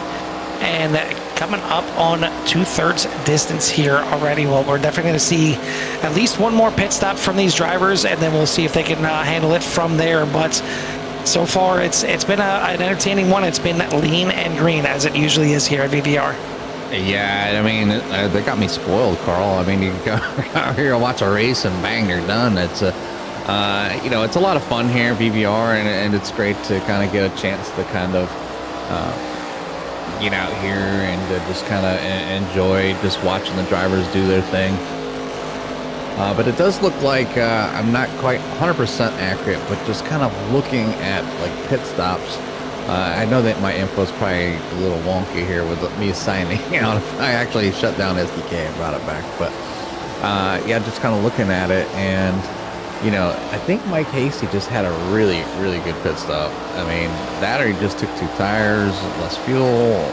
and coming up on 2/3 distance here already. Well, we're definitely going to see at least one more pit stop from these drivers, and then we'll see if they can handle it from there. But so far, it's been an entertaining one. It's been lean and green, as it usually is here at VVR. Yeah, I mean, they got me spoiled, Carl. I mean, you go out here and watch a race, and bang, they're done. It's it's a lot of fun here, VVR, and it's great to kind of get a chance to kind of get out here and just kind of enjoy just watching the drivers do their thing. But it does look like I'm not quite 100% accurate, but just kind of looking at like pit stops. I know that my info is probably a little wonky here with me signing out. I actually shut down SDK and brought it back, but yeah, just kind of looking at it, and I think Mike Hasty just had a really, really good pit stop. I mean, that or he just took 2 tires, less fuel,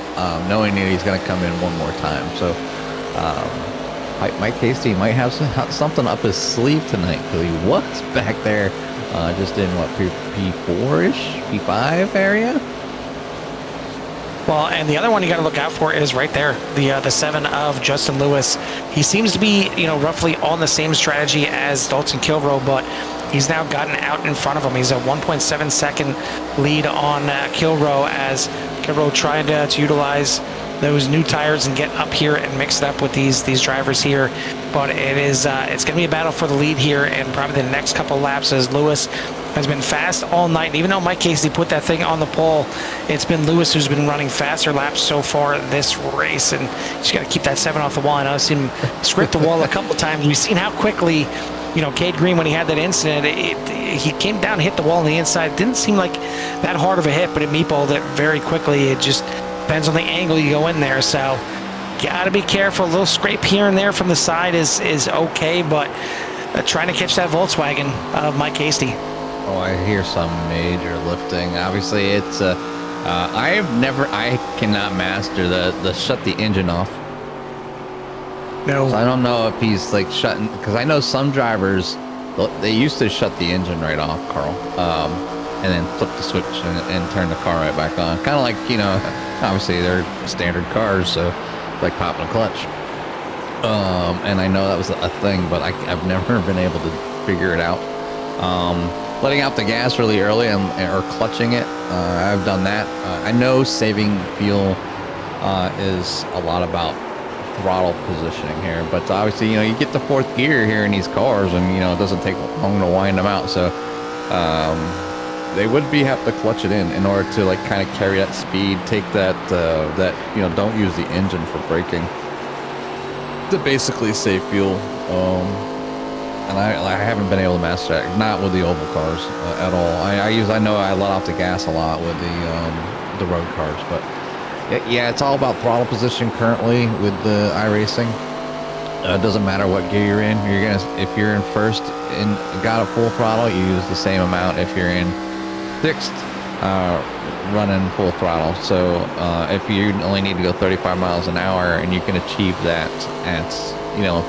knowing that he's going to come in one more time. So Mike Hasty might have something up his sleeve tonight, because he was back there just in, P4-ish, P5 area? Well, and the other one you got to look out for is right there, the 7 of Justin Lewis. He seems to be, roughly on the same strategy as Dalton Kilrow, but he's now gotten out in front of him. He's a 1.7 second lead on Kilrow, as Kilrow tried to utilize those new tires and get up here and mix it up with these drivers here. But it's going to be a battle for the lead here, and probably the next couple laps, as Lewis has been fast all night. And even though Mike Casey put that thing on the pole, it's been Lewis who's been running faster laps so far this race, and just got to keep that 7 off the wall. And I've seen him scrape the wall a couple times. We've seen how quickly, Cade Green, when he had that incident, he came down, hit the wall on the inside. It didn't seem like that hard of a hit, but it meatballed it very quickly. It just depends on the angle you go in there. So gotta be careful. A little scrape here and there from the side is okay, but trying to catch that Volkswagen of Mike Hasty. Oh, I hear some major lifting. Obviously, it's I cannot master the shut the engine off. No. So I don't know if he's like shutting, because I know some drivers, they used to shut the engine right off, Carl, and then flip the switch and turn the car right back on. Kind of like, obviously they're standard cars, so like popping a clutch. And I know that was a thing, but I've never been able to figure it out. Letting out the gas really early or clutching it, I've done that. I know saving fuel is a lot about throttle positioning here, but obviously, you get the 4th gear here in these cars, and it doesn't take long to wind them out. So they would have to clutch it in order to like kind of carry that speed, take that don't use the engine for braking, to basically save fuel. And I haven't been able to master that, not with the oval cars at all. I know I let off the gas a lot with the road cars, but yeah, it's all about throttle position currently with the iRacing. It doesn't matter what gear you're in. If you're in first and got a full throttle, you use the same amount. If you're in sixth, running full throttle. So if you only need to go 35 miles an hour and you can achieve that at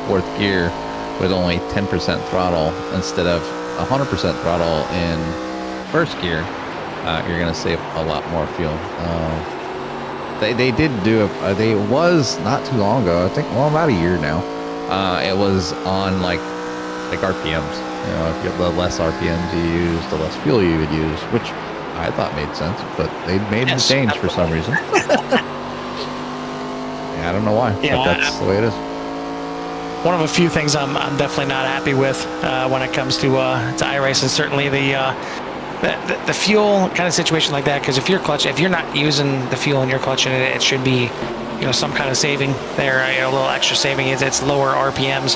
fourth gear with only 10% throttle instead of 100% throttle in first gear, you're going to save a lot more fuel. They did do it was not too long ago, I think, about a year now. It was on like RPMs. If you have the less RPMs you use, the less fuel you would use, which I thought made sense, but they made the change for some reason. Yeah, I don't know why, but that's the way it is. One of a few things I'm definitely not happy with when it comes to iRacing. Certainly the fuel kind of situation like that, because if you're not using the fuel in your clutch, and it should be some kind of saving there, a little extra saving. It's lower RPMs,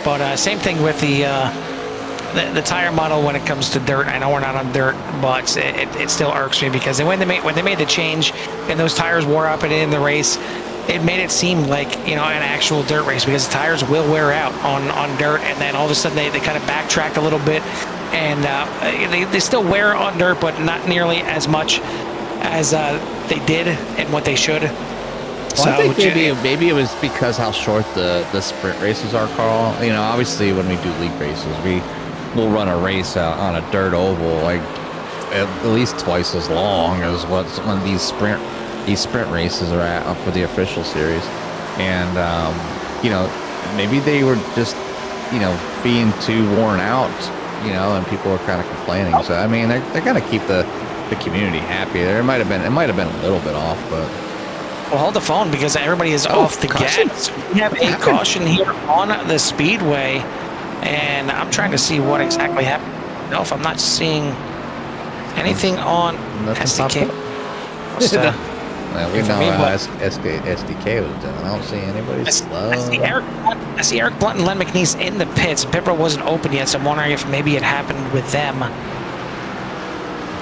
but same thing with the tire model when it comes to dirt. I know we're not on dirt, but it still irks me because when they made the change and those tires wore up in the race, it made it seem like an actual dirt race, because the tires will wear out on dirt, and then all of a sudden they kind of backtracked a little bit, and they still wear on dirt, but not nearly as much as they did and what they should. Well, I think maybe it was because how short the sprint races are, Carl. Obviously when we do league races, we'll run a race out on a dirt oval like at least twice as long as what one of these sprint races are at for the official series. And maybe they were just being too worn out, and people were kind of complaining. So I mean, they're gonna keep the community happy. It might have been a little bit off, but. Well, hold the phone, because everybody is off the gas. We have a caution here on the speedway, and I'm trying to see what exactly happened. No, if I'm not seeing anything on SDK. Well, we know how SDK was doing. I don't see anybody slow. I see Eric Blunt and Len McNeese in the pits. Pit row wasn't open yet, so I'm wondering if maybe it happened with them.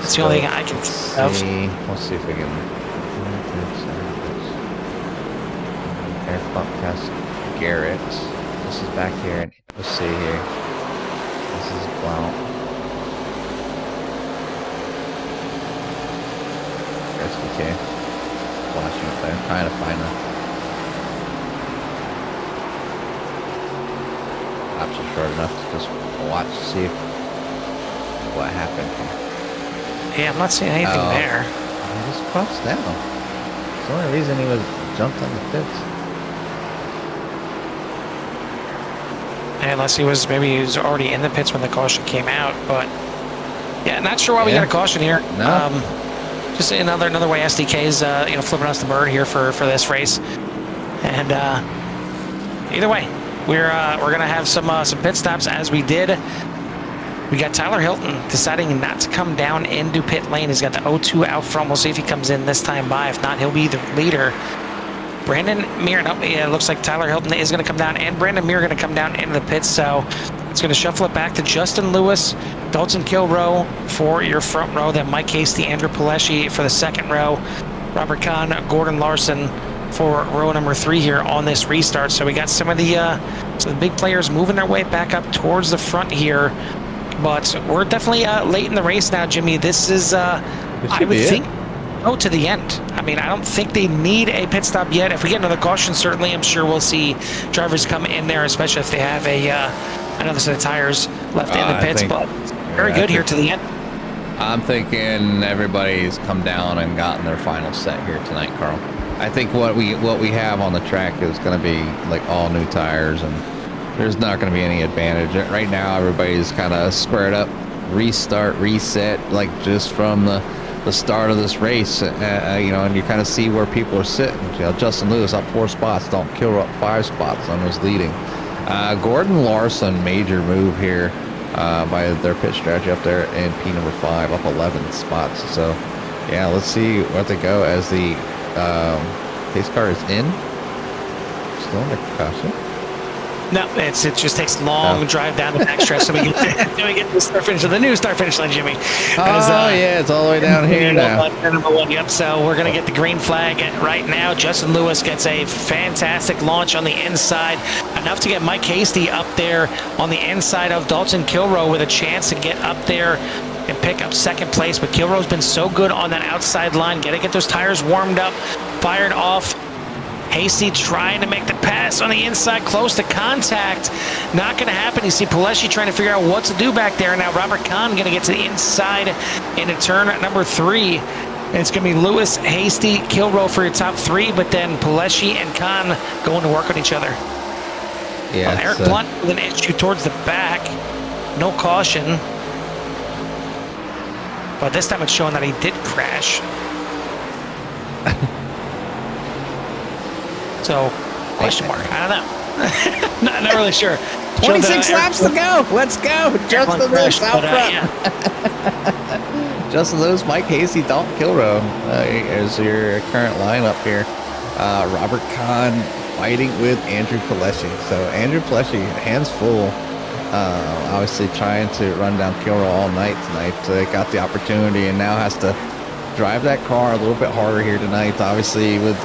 That's the only thing I can think of. Let's see if we can. Eric Blunt past Garrett. This is back here. Let's see here. This is Blount. SDK. Flashing up there. Trying to find them. Laps are short enough to just watch to see what happened here. Yeah, I'm not seeing anything there. He just crossed down. It's the only reason he was jumped on the pits. Unless he was already in the pits when the caution came out, but yeah, not sure why we got a caution here. No. Just another way SDK's flipping us the bird here for this race, and either way, we're gonna have some pit stops as we did. We got Tyler Hilton deciding not to come down into pit lane. He's got the 0-2 out front. We'll see if he comes in this time by. If not, he'll be the leader. Brandon Muir, it looks like Tyler Hilton is going to come down, and Brandon Muir are going to come down into the pits, so it's going to shuffle it back to Justin Lewis, Dalton Kilrow for your front row, then Mike Hasty, Andrew Pileshi for the second row, Robert Kahn, Gordon Larson for row number 3 here on this restart. So we got some of the big players moving their way back up towards the front here, but we're definitely late in the race now, Jimmy. This is, I would think, go to the end. I mean, I don't think they need a pit stop yet. If we get another caution, certainly I'm sure we'll see drivers come in there, especially if they have another set of tires left in the pits. But very good here to the end. I'm thinking everybody's come down and gotten their final set here tonight, Carl. I think what we have on the track is going to be like all new tires, and there's not going to be any advantage. Right now, everybody's kind of squared up, restart, reset, like just from the start of this race, and you kind of see where people are sitting. Justin Lewis up 4 spots, Dalton Kilrow up 5 spots on was leading. Gordon Larson, major move here by their pit strategy up there in P number 5, up 11 spots. So yeah, let's see where they go as the pace car is in. Still in the caution. No, it just takes a long drive down the backstretch, so we get the start finish, the new start finish line, Jimmy. Yeah, it's all the way down here now. Number 1, yep. So we're gonna get the green flag right now. Justin Lewis gets a fantastic launch on the inside. enough to get Mike Hasty up there on the inside of Dalton Kilroe with a chance to get up there and pick up second place. But Kilroe's been so good on that outside line. Got to get those tires warmed up, fired off. Hasty trying to make the pass on the inside, close to contact. Not going to happen. You see Pileshi trying to figure out what to do back there. Now Robert Kahn going to get to the inside into turn number 3. And it's going to be Lewis, Hasty, Kilroe for your top 3, but then Pileshi and Kahn going to work on each other. Yeah, Eric Blunt with an issue towards the back. No caution. But this time it's showing that he did crash. So, question mark. I don't know. not really sure. 26 laps to go. Let's go. Justin Lewis out front. Justin Lewis, Mike Hasty, Dalton Kilroe is your current lineup here. Robert Kahn fighting with Andrew Pileshi. So Andrew Pileshi, hands full. Obviously trying to run down Kilroe all night tonight. Got the opportunity and now has to drive that car a little bit harder here tonight. Obviously with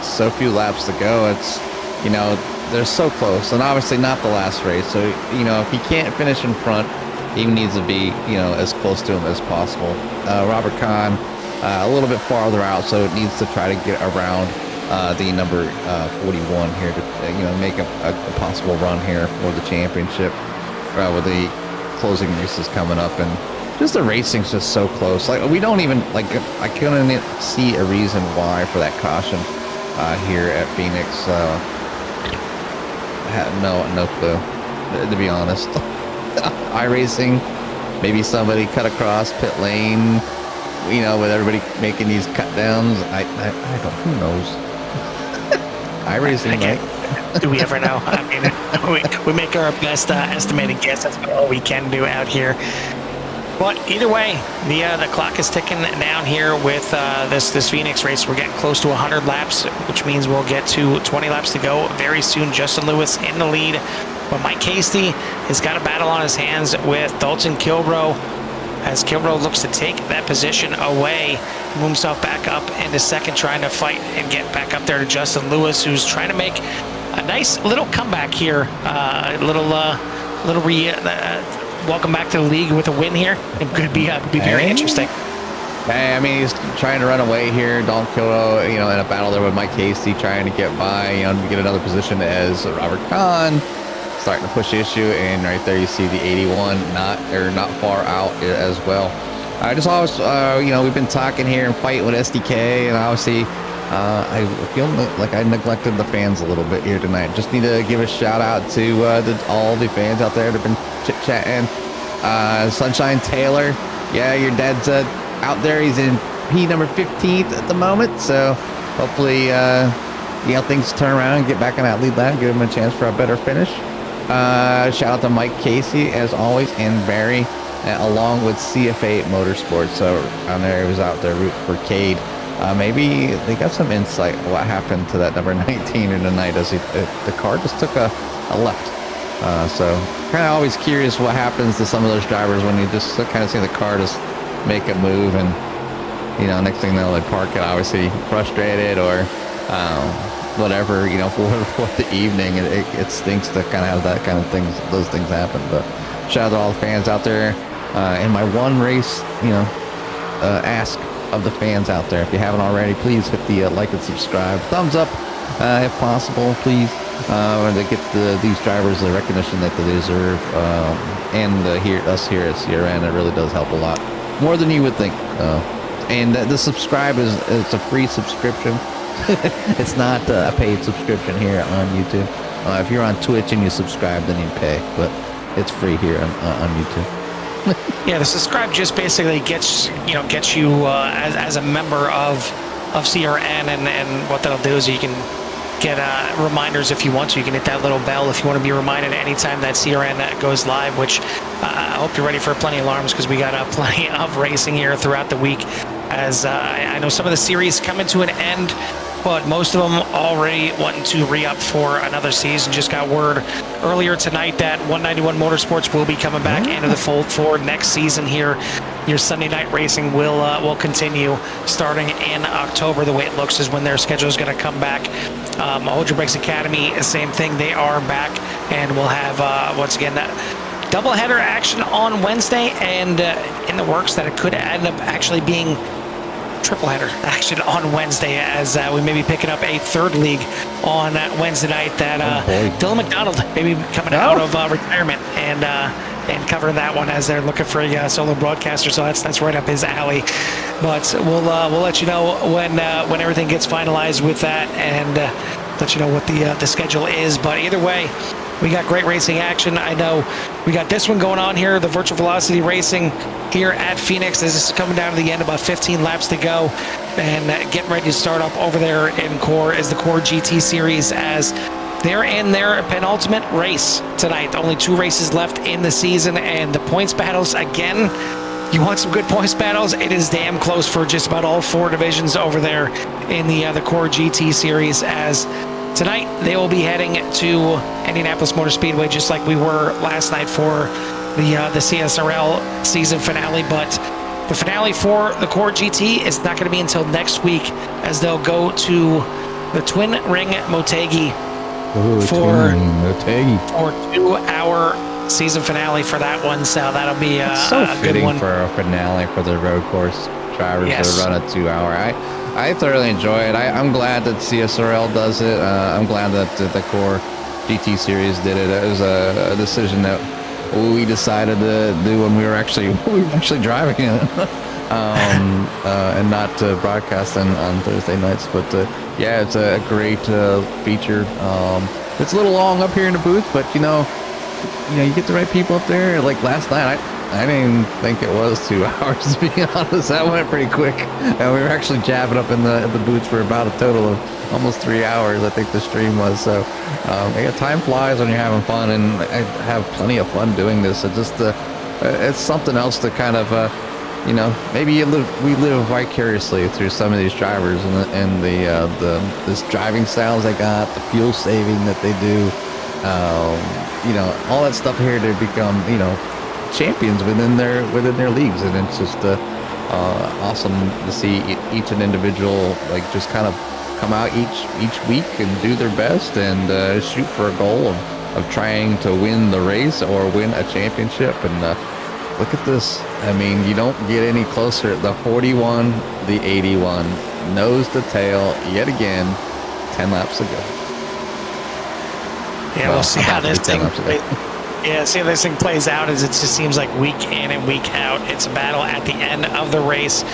so few laps to go, it's, you know, they're so close, and obviously not the last race. So, you know, if he can't finish in front, he needs to be, you know, as close to him as possible. Robert Kahn a little bit farther out, so it needs to try to get around the number 41 here to, you know, make a possible run here for the championship with the closing races coming up. And just the racing's just so close. Like, we don't even, like, I couldn't see a reason why for that caution here at Phoenix. I had no clue, to be honest. iRacing, maybe somebody cut across pit lane, you know, with everybody making these cut downs. I don't, who knows? iRacing, right? Do we ever know? I mean, we make our best estimated guess. That's about all we can do out here. But either way, the clock is ticking down here with this Phoenix race. We're getting close to 100 laps, which means we'll get to 20 laps to go very soon. Justin Lewis in the lead, but Mike Hasty has got a battle on his hands with Dalton Kilroe, as Kilroe looks to take that position away, move himself back up into second, trying to fight and get back up there to Justin Lewis, who's trying to make a nice little comeback here, welcome back to the league with a win here. It could be very interesting. I mean, he's trying to run away here. Dalton Kilroe, you know, in a battle there with Mike Hasty, trying to get by, you know, to get another position as Robert Kahn starting to push the issue. And right there, you see the 81 not far out as well. I just always, you know, we've been talking here and fighting with SDK, and obviously, I feel like I neglected the fans a little bit here tonight. Just need to give a shout out to all the fans out there that have been chit-chatting. Sunshine Taylor, yeah, your dad's out there. He's in P number 15th at the moment, so hopefully you know, things turn around and get back on that lead lap, give him a chance for a better finish. Shout out to Mike Casey as always, and Barry, along with CFA Motorsports. So on there, he was out there rooting for Cade. Maybe they got some insight on what happened to that number 19 in the night, as the car just took a left. So kind of always curious what happens to some of those drivers when you just kind of see the car just make a move, and, you know, next thing you know, they park it, obviously frustrated or whatever, you know, for the evening. It stinks to kind of have that kind of those things happen. But shout out to all the fans out there. In my one race, you know, ask of the fans out there, if you haven't already, please hit the like and subscribe, thumbs up if possible, please. To get these drivers the recognition that they deserve, and us here at CRN, it really does help a lot, more than you would think. And the subscribe it's a free subscription. It's not a paid subscription here on YouTube. If you're on Twitch and you subscribe, then you pay, but it's free here on YouTube. Yeah, the subscribe just basically gets you as a member of CRN, and what that'll do is you can get reminders if you want to. You can hit that little bell if you want to be reminded anytime that CRN goes live, which I hope you're ready for plenty of alarms, because we got plenty of racing here throughout the week, as I know some of the series coming to an end, but most of them already wanting to re-up for another season. Just got word earlier tonight that 191 Motorsports will be coming back into the fold for next season here. your Sunday night racing will continue starting in October. The way it looks is when their schedule is going to come back. Hold Your Brakes Academy, same thing. They are back, and we'll have once again that doubleheader action on Wednesday, and in the works that it could end up actually being triple header action on Wednesday, as we may be picking up a third league on Wednesday night that Dylan McDonald may be coming out of retirement and covering that one, as they're looking for a solo broadcaster. So that's right up his alley. But we'll let you know when everything gets finalized with that, and let you know what the schedule is. But either way, we got great racing action. I know we got this one going on here, the Virtual Velocity Racing here at Phoenix. This is coming down to the end, about 15 laps to go, and getting ready to start up over there in Core is the Core GT Series, as they're in their penultimate race tonight. Only 2 races left in the season, and the points battles, again, you want some good points battles, it is damn close for just about all 4 divisions over there in the Core GT Series, as tonight they will be heading to Indianapolis Motor Speedway, just like we were last night for the CSRL season finale. But the finale for the Core GT is not going to be until next week, as they'll go to the Twin Ring Motegi for 2-hour season finale for that one. So that'll be a good one. For a finale for the road course drivers that run a 2-hour. I thoroughly enjoy it. I'm glad that CSRL does it. I'm glad that the Core GT Series did it. It was a decision that we decided to do when we were actually driving it, and not broadcasting on Thursday nights. But yeah, it's a great feature. It's a little long up here in the booth, but you get the right people up there. Like last night, I didn't think it was 2 hours, to be honest. That went pretty quick. And we were actually jabbing up in the booths for about a total of almost 3 hours, I think the stream was. So time flies when you're having fun, and I have plenty of fun doing this. It's just it's something else to kind of maybe we live vicariously through some of these drivers and this driving styles they got, the fuel saving that they do, all that stuff here to become champions within their leagues. And it's just awesome to see each an individual just kind of come out each week and do their best and shoot for a goal of trying to win the race or win a championship. And look at this. I mean, you don't get any closer. The 41, the 81, nose to tail yet again, 10 laps to go. Yeah, we'll see how this thing plays out, as it just seems like week in and week out, it's a battle at the end of the race.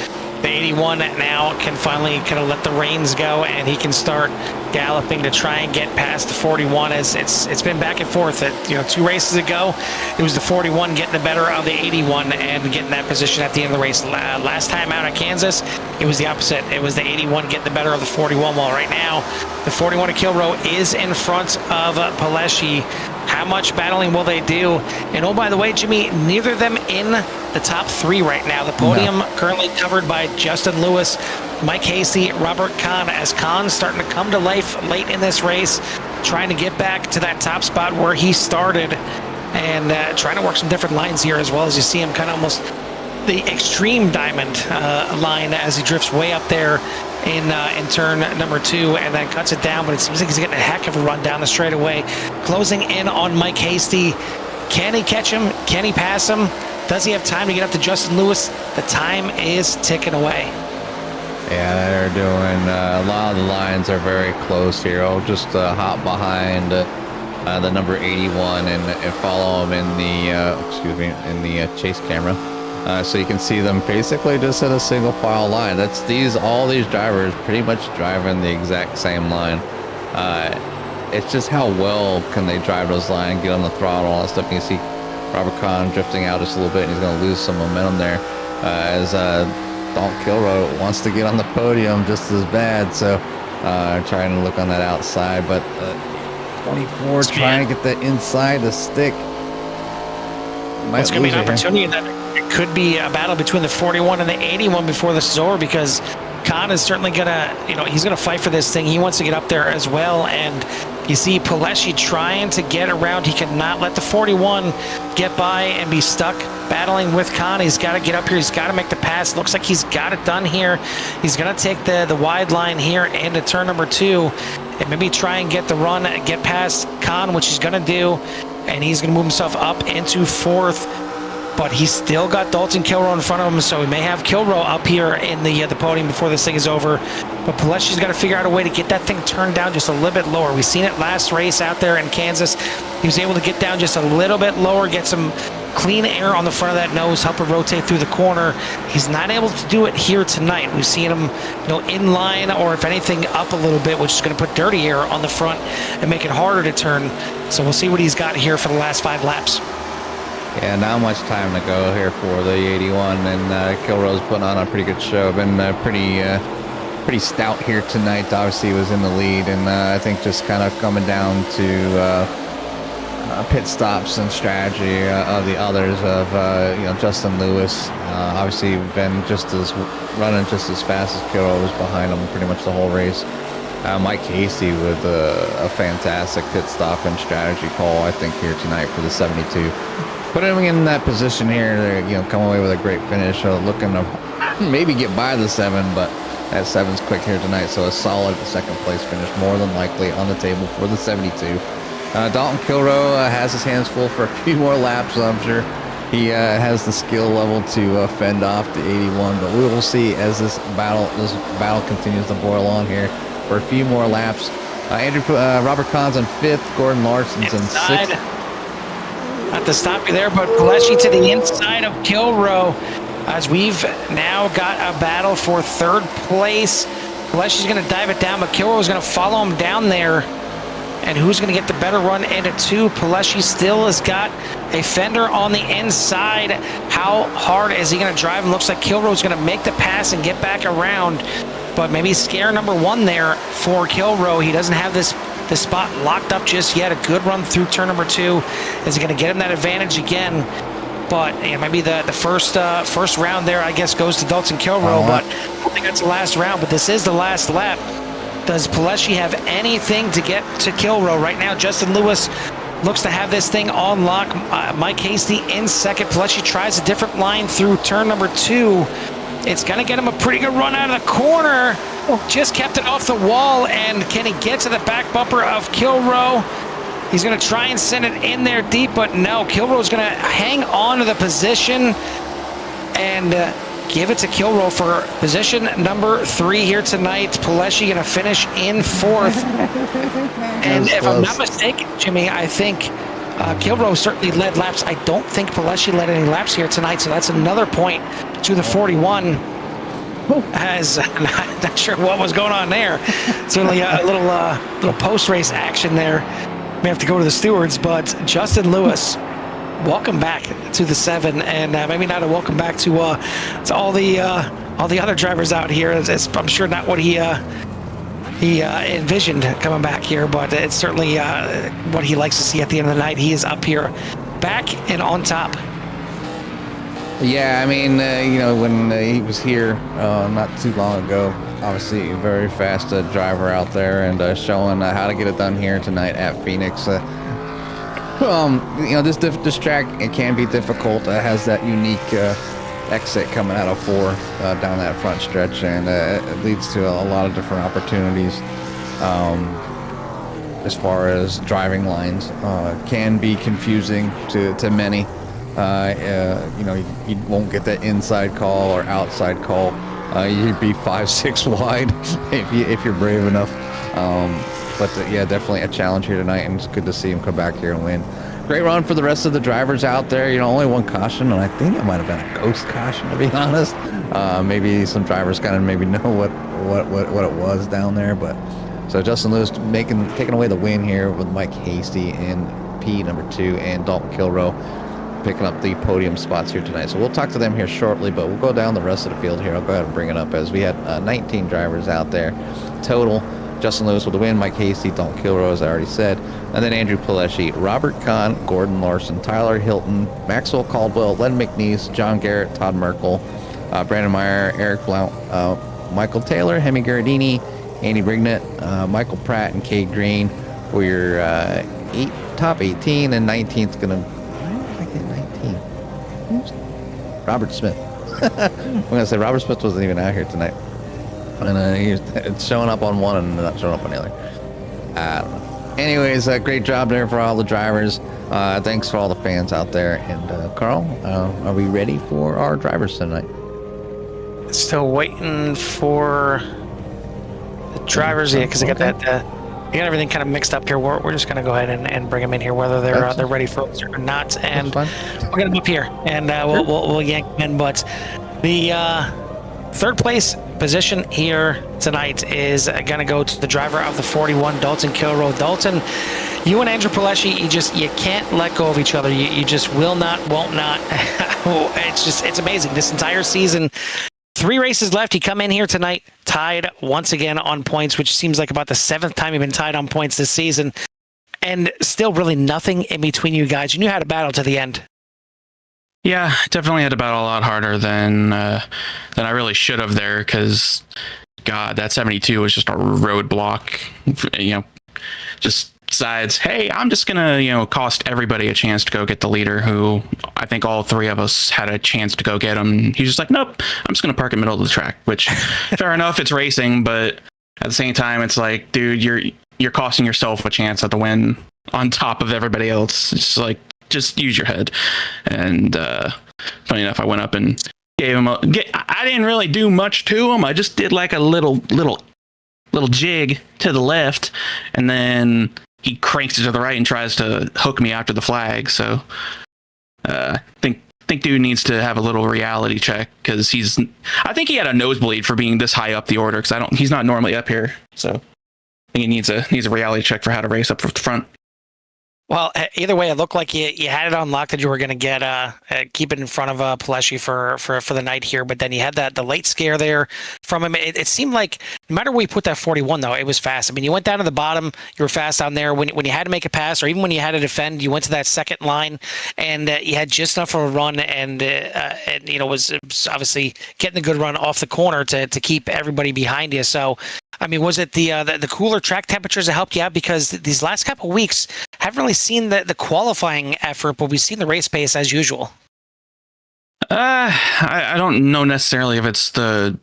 The 81 now can finally kind of let the reins go, and he can start galloping to try and get past the 41. It's been back and forth. 2 races ago, it was the 41 getting the better of the 81 and getting that position at the end of the race. Last time out at Kansas, it was the opposite. It was the 81 getting the better of the 41. Well, right now, the 41 at Kilroe is in front of Paleschi. How much battling will they do? And oh, by the way, Jimmy, neither of them in the top 3 right now. The podium currently covered by Justin Lewis, Mike Hasty, Robert Kahn, as Kahn's starting to come to life late in this race, trying to get back to that top spot where he started, and trying to work some different lines here, as well as you see him kind of almost the extreme diamond line as he drifts way up there in turn number 2, and then cuts it down. But it seems like he's getting a heck of a run down the straightaway, closing in on Mike Hasty. Can he catch him? Can he pass him? Does he have time to get up to Justin Lewis? The time is ticking away. Yeah, they're doing a lot of the lines are very close here. I'll just hop behind the number 81 and follow him in the chase camera. So you can see them basically just in a single file line. That's all these drivers pretty much driving the exact same line. It's just how well can they drive those lines, get on the throttle, all that stuff. You can see Robert Kahn drifting out just a little bit, and he's going to lose some momentum there as Dalton Kilroe wants to get on the podium just as bad. So trying to look on that outside, but 24 trying to get the inside the stick. It's going to be an opportunity that it could be a battle between the 41 and the 81 before this is over, because Kahn is certainly going to, he's going to fight for this thing. He wants to get up there as well. And you see Paleschi trying to get around. He cannot let the 41 get by and be stuck battling with Khan. He's got to get up here. He's got to make the pass. Looks like he's got it done here. He's going to take the wide line here into turn number 2 and maybe try and get the run, get past Khan, which he's going to do. And he's going to move himself up into 4th. But he's still got Dalton Kilrow in front of him, so we may have Kilrow up here in the podium before this thing is over. But Pilecki's got to figure out a way to get that thing turned down just a little bit lower. We've seen it last race out there in Kansas. He was able to get down just a little bit lower, get some clean air on the front of that nose, help it rotate through the corner. He's not able to do it here tonight. We've seen him, in line, or if anything, up a little bit, which is going to put dirty air on the front and make it harder to turn. So we'll see what he's got here for the last 5 laps. Yeah, not much time to go here for the 81, and Kilrow's putting on a pretty good show. Been pretty stout here tonight. Obviously, he was in the lead, and I think just kind of coming down to pit stops and strategy of the others of Justin Lewis. Obviously, been running just as fast as Kilrow was behind him pretty much the whole race. Mike Hasty with a fantastic pit stop and strategy call, I think, here tonight for the 72. Putting him in that position here to come away with a great finish. Looking to maybe get by the 7, but that 7's quick here tonight, so a solid 2nd place finish more than likely on the table for the 72. Dalton Kilrow has his hands full for a few more laps, so I'm sure he has the skill level to fend off the 81, but we will see as this battle continues to boil on here for a few more laps. Robert Kahn's in 5th, Gordon Larson's in 6th. Not to stop you there, but Pilecki to the inside of Kilrow as we've now got a battle for 3rd place. Pilecki's going to dive it down, but Kilrow is going to follow him down there. And who's going to get the better run into 2? Pilecki still has got a fender on the inside. How hard is he going to drive? And looks like Kilrow's going to make the pass and get back around. But maybe scare number 1 there for Kilrow. He doesn't have this spot locked up just yet. A good run through turn number 2 is going to get him that advantage again. But maybe the first round there, I guess, goes to Dalton Kilrow. But I think that's the last round. But this is the last lap. Does Pilecki have anything to get to Kilrow right now? Justin Lewis looks to have this thing on lock. Mike Hasty in 2nd. Pilecki tries a different line through turn number 2. It's going to get him a pretty good run out of the corner. Just kept it off the wall, and can he get to the back bumper of Kilrow? He's going to try and send it in there deep, but no. Kilrow's going to hang on to the position and give it to Kilrow for position number 3 here tonight. Pilecki going to finish in 4th. And if I'm not mistaken, Jimmy, I think Kilrow certainly led laps. I don't think Pilecki led any laps here tonight, so that's another point to the 41. As I'm not sure what was going on there. Certainly a little post-race action there. May have to go to the stewards, but Justin Lewis, welcome back to the 7, and maybe not a welcome back to all the other drivers out here. I'm sure not what he envisioned coming back here, but it's certainly what he likes to see at the end of the night. He is up here, back and on top. Yeah, I mean, when he was here not too long ago, obviously a very fast driver out there, and showing how to get it done here tonight at Phoenix. This track, it can be difficult. It has that unique exit coming out of 4 down that front stretch, and it leads to a lot of different opportunities as far as driving lines. Can be confusing to many. You won't get that inside call or outside call. You'd be 5-6 wide if you're brave enough. Yeah, definitely a challenge here tonight, and it's good to see him come back here and win. Great run for the rest of the drivers out there. Only 1 caution, and I think it might have been a ghost caution, to be honest. Maybe some drivers kind of maybe know what it was down there, but so Justin Lewis taking away the win here with Mike Hasty in P number 2 and Dalton Kilrow picking up the podium spots here tonight. So we'll talk to them here shortly, but we'll go down the rest of the field here. I'll go ahead and bring it up as we had 19 drivers out there total. Justin Lewis with the win, Mike Hasty, Dalton Kilrow, as I already said, and then Andrew Pilecki, Robert Kahn, Gordon Larson, Tyler Hilton, Maxwell Caldwell, Len McNeese, John Garrett, Todd Merkel, Brandon Meyer, Eric Blount, Michael Taylor, Hemi Garadini, Andy Brignett, Michael Pratt, and Cade Green for your top 18, and 19th going to... Robert Smith. I'm gonna say Robert Smith wasn't even out here tonight, and it's showing up on one and not showing up on the other. I don't know. Anyways, great job there for all the drivers. Thanks for all the fans out there. And Carl, are we ready for our drivers tonight? Still waiting for the drivers, yeah, because I got that. I got everything kind of mixed up here. We're just gonna go ahead and bring them in here, whether they're ready for us or not, and we'll get them up here, and we'll yank them in. But the third place position here tonight is gonna go to the driver of the 41, Dalton Kilroe. Dalton, you and Andrew Pileshi, you can't let go of each other. You just will not, won't not. It's amazing. This entire season. 3 races left. You come in here tonight, tied once again on points, which seems like about the 7th time you've been tied on points this season, and still really nothing in between you guys. You knew how to battle to the end. Yeah, definitely had to battle a lot harder than I really should have there, because, God, that 72 was just a roadblock. Just decides, hey, I'm just gonna cost everybody a chance to go get the leader, who I think all 3 of us had a chance to go get him. He's just like, nope, I'm just gonna park in the middle of the track, which fair enough, it's racing, but at the same time it's like, dude, you're costing yourself a chance at the win on top of everybody else. It's like, just use your head. And funny enough, I went up and gave him I didn't really do much to him. I just did like a little jig to the left, and then he cranks it to the right and tries to hook me after the flag. So think dude needs to have a little reality check, because I think he had a nosebleed for being this high up the order, because he's not normally up here. So I think he needs a reality check for how to race up the front. Well, either way, it looked like you had it on lock that you were going to get keep it in front of Pileshi for the night here, but then you had the late scare there from him. It seemed like no matter where you put that 41, though, it was fast. I mean, you went down to the bottom, you were fast down there. When you had to make a pass, or even when you had to defend, you went to that second line, and you had just enough of a run, and was obviously getting a good run off the corner to keep everybody behind you. So, I mean, was it the cooler track temperatures that helped you out? Because these last couple of weeks haven't really seen the qualifying effort, but we've seen the race pace as usual. I don't know necessarily if it's the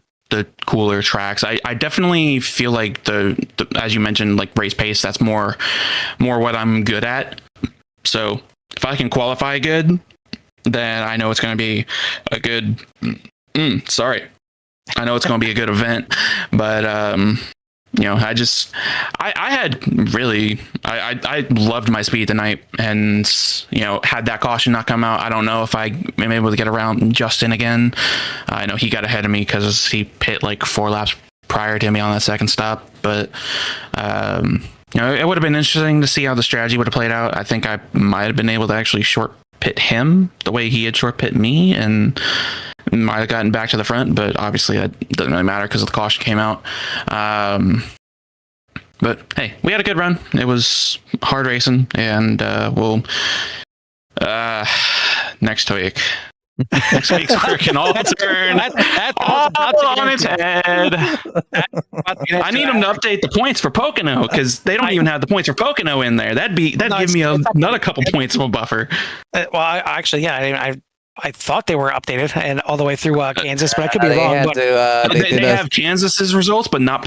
cooler tracks. I definitely feel like the as you mentioned, like race pace, that's more what I'm good at. So if I can qualify good, then I know it's going to be a good I know it's going to be a good event, but I loved my speed tonight, and had that caution not come out, I don't know if I am able to get around Justin again. I know he got ahead of me because he pit like 4 laps prior to me on that second stop, but it would have been interesting to see how the strategy would have played out. I think I might have been able to actually short pit him the way he had short pit me, and might have gotten back to the front, but obviously that doesn't really matter because the caution came out. But hey, we had a good run. It was hard racing, and we'll next week's freaking all turn all on its head. I need them to update the points for Pocono, because they don't even have the points for Pocono in there. That'd give me another couple points of a buffer. I thought they were updated and all the way through Kansas, but I could be wrong. But they have Kansas's results, but not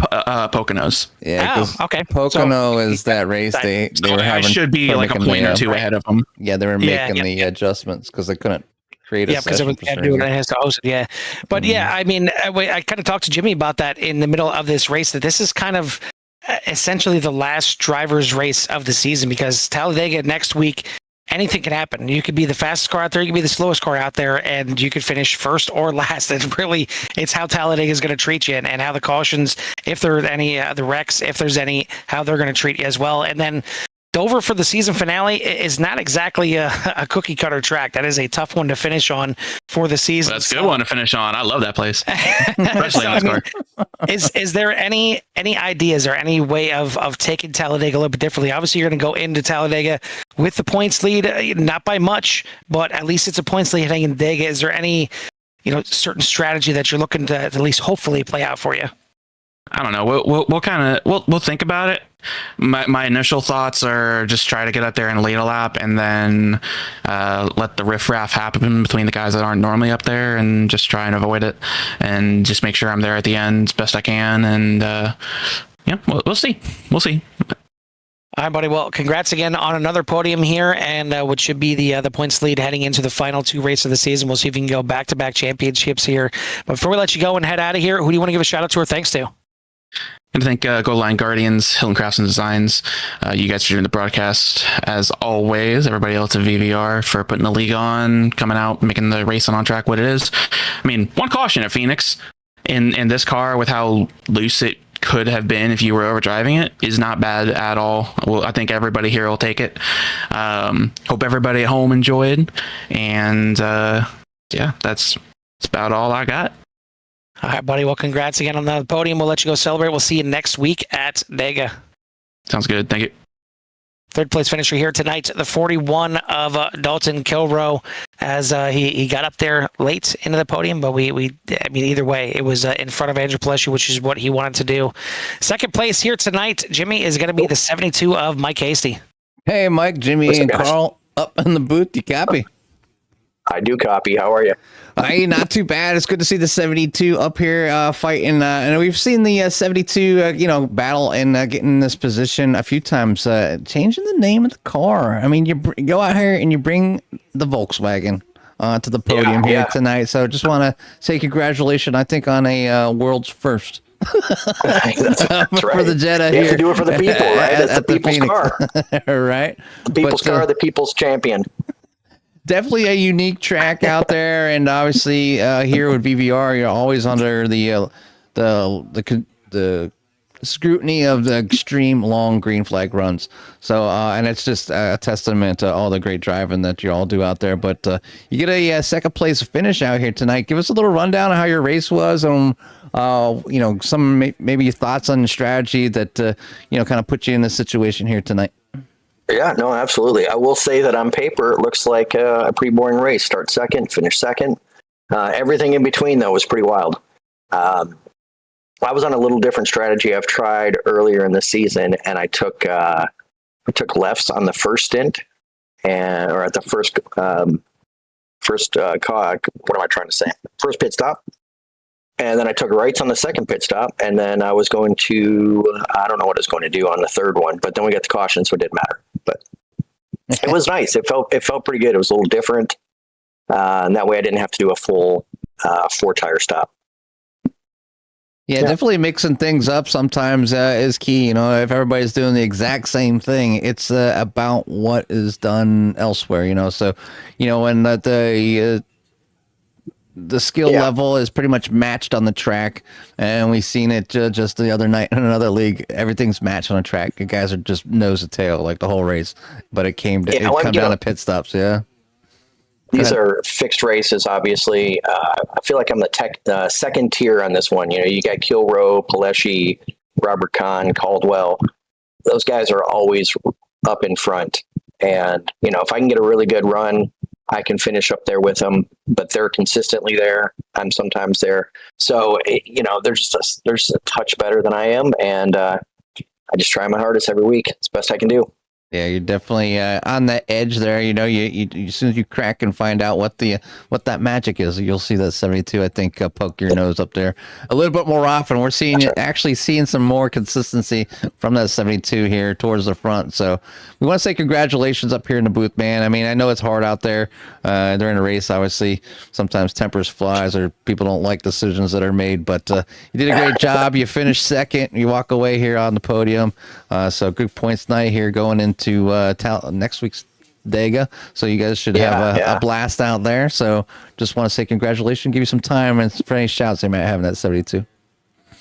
Pocono's. Yeah, okay. Pocono is that race they were having. I should be like a point or two ahead of them. Yeah, they were making the adjustments because they couldn't create a session. Yeah, because it has to host it. Yeah, but I mean, I kind of talked to Jimmy about that in the middle of this race, that this is kind of essentially the last driver's race of the season, because Talladega next week, anything can happen. You could be the fastest car out there, you could be the slowest car out there, and you could finish first or last. It's how Talladega is going to treat you, and how the cautions, if there are any, the wrecks, if there's any, how they're going to treat you as well. And then Dover for the season finale is not exactly a cookie cutter track. That is a tough one to finish on for the season. That's a good one to finish on. I love that place, especially in NASCAR. Is there any ideas or any way of taking Talladega a little bit differently? Obviously, you're going to go into Talladega with the points lead, not by much, but at least it's a points lead heading in Talladega. Is there any certain strategy that you're looking to at least hopefully play out for you? I don't know. We'll think about it. My initial thoughts are just try to get up there and lead a lap, and then let the riffraff happen between the guys that aren't normally up there, and just try and avoid it, and just make sure I'm there at the end as best I can. And yeah, we'll see. We'll see. All right, buddy. Well, congrats again on another podium here, and what should be the points lead heading into the final 2 races of the season. We'll see if you can go back-to-back championships here. But before we let you go and head out of here, who do you want to give a shout out to or thanks to? And thank Gold Line Guardians, Hilton Crafts and Designs. You guys for doing the broadcast as always. Everybody else at VVR for putting the league on, coming out, making the racing on track what it is. I mean, one caution at Phoenix in this car with how loose it could have been if you were overdriving it is not bad at all. Well, I think everybody here will take it. Hope everybody at home enjoyed. And yeah, that's about all I got. All right, buddy. Well, congrats again on the podium. We'll let you go celebrate. We'll see you next week at Dega. Sounds good. Thank you. Third place finisher here tonight, the 41 of Dalton Kilroe, as he got up there late into the podium, but I mean, either way, it was in front of Andrew Pleshy, which is what he wanted to do. Second place here tonight, Jimmy, is going to be the 72 of Mike Hasty. Hey, Mike, Jimmy, and Carl up in the booth. You copy? I do copy. How are you? Hey, not too bad. It's good to see the 72 up here fighting. And we've seen the 72, battle and getting in this position a few times. Changing the name of the car. I mean, you go out here and you bring the Volkswagen to the podium here tonight. So just want to say congratulations, I think, on a world's first. That's right. For the Jetta you here. have to do it for the people, right? That's the people's Phoenix. car. Right? The people's car, the people's champion. Definitely a unique track out there, and obviously here with VVR, you're always under the scrutiny of the extreme long green flag runs. So, and it's just a testament to all the great driving that you all do out there. But you get a second place finish out here tonight. Give us a little rundown of how your race was, and some maybe your thoughts on the strategy that kind of put you in this situation here tonight. Yeah, no, absolutely. I will say that on paper, it looks like a pretty boring race. Start second, finish second. Everything in between, though, was pretty wild. I was on a little different strategy I've tried earlier in the season, and I took lefts on the first stint, or at the first first pit stop. And then I took rights on the second pit stop, and then I was going to, I don't know what I was going to do on the third one, but then we got the caution, so it didn't matter. But it was nice. It felt pretty good. It was a little different. And that way I didn't have to do a full 4-tire stop. Yeah, definitely mixing things up sometimes is key. If everybody's doing the exact same thing, it's about what is done elsewhere, So, when the skill level is pretty much matched on the track, and we've seen it just the other night in another league. Everything's matched on the track. The guys are just nose to tail like the whole race, but it came down to pit stops. Yeah, these are fixed races. Obviously, I feel like I'm the second tier on this one. You got Kilroe, Paleshi, Robert Kahn, Caldwell. Those guys are always up in front, and if I can get a really good run, I can finish up there with them, but they're consistently there. I'm sometimes there. So, they're just a touch better than I am. And I just try my hardest every week. It's the best I can do. Yeah, you're definitely on the edge there. You as soon as you crack and find out what that magic is, you'll see that 72. I think poke your nose up there a little bit more often. We're actually seeing some more consistency from that 72 here towards the front. So we want to say congratulations up here in the booth, man. I mean, I know it's hard out there during a race. Obviously, sometimes tempers flies or people don't like decisions that are made. But you did a great job. You finished second. You walk away here on the podium. So good points night here going into next week's Dega, so you guys should have a blast out there. So just want to say congratulations, give you some time, and for any shouts they might have in that 72.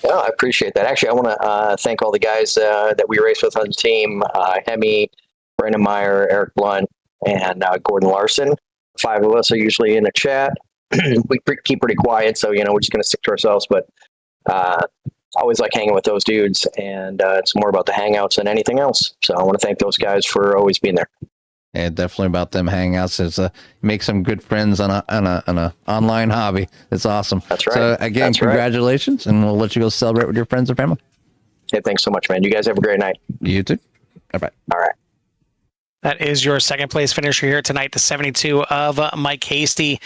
Yeah, I appreciate that. Actually, I want to thank all the guys that we raced with on the team: Hemi, Brandon Meyer, Eric Blunt, and Gordon Larson. 5 of us are usually in a chat. We keep pretty quiet, so we're just going to stick to ourselves. But always like hanging with those dudes, and it's more about the hangouts than anything else. So I want to thank those guys for always being there. Yeah, definitely about them hangouts. Is make some good friends on a online hobby. It's awesome. That's right. So again, That's right. Congratulations, and we'll let you go celebrate with your friends and family. Hey, thanks so much, man. You guys have a great night. You too. Bye. All right. That is your second place finisher here tonight, the 72 of Mike Hasty.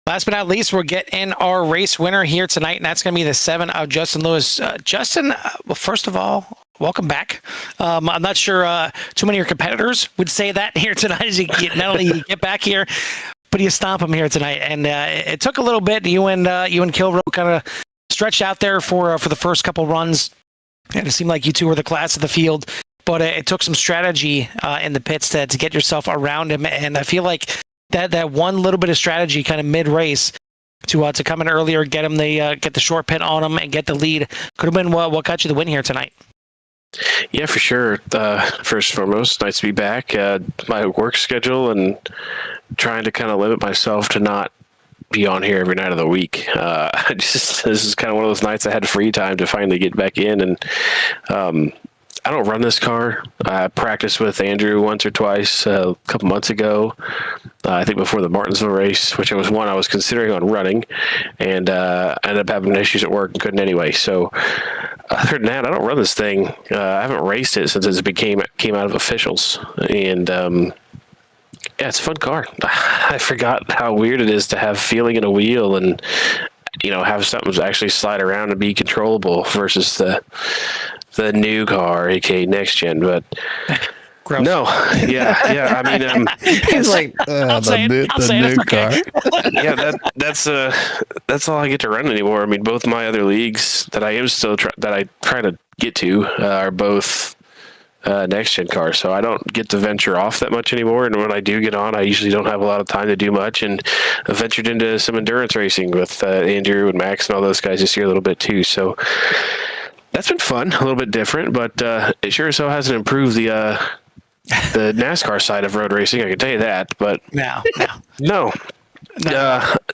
Last but not least, we're getting our race winner here tonight, and that's going to be the 7 of Justin Lewis. Justin, well, first of all, welcome back. I'm not sure too many of your competitors would say that here tonight as you get, not only you get back here, but you stomp them here tonight. And it took a little bit. You and Kilrow kind of stretched out there for the first couple runs, and it seemed like you two were the class of the field. But it took some strategy in the pits to get yourself around him, and I feel like that one little bit of strategy kind of mid-race to come in earlier, get him get the short pit on him and get the lead could have been what got you the win here tonight. Yeah, for sure. First and foremost, nice to be back. My work schedule and trying to kind of limit myself to not be on here every night of the week. This is kind of one of those nights I had free time to finally get back in, and I don't run this car. I practiced with Andrew once or twice a couple months ago. I think before the Martinsville race, which was one I was considering on running, and I ended up having issues at work and couldn't anyway. So other than that, I don't run this thing. I haven't raced it since it came out of officials, and yeah, it's a fun car. I forgot how weird it is to have feeling in a wheel and have something actually slide around and be controllable versus the new car, aka next gen. But Gross. no, yeah. I mean, He's like the new car. yeah, that's all I get to run anymore. I mean, both my other leagues that I am still trying to get to are both next gen cars, so I don't get to venture off that much anymore. And when I do get on, I usually don't have a lot of time to do much. And I ventured into some endurance racing with Andrew and Max and all those guys this year a little bit too. So that's been fun, a little bit different, but it sure as hell hasn't improved the NASCAR side of road racing. I can tell you that. But no.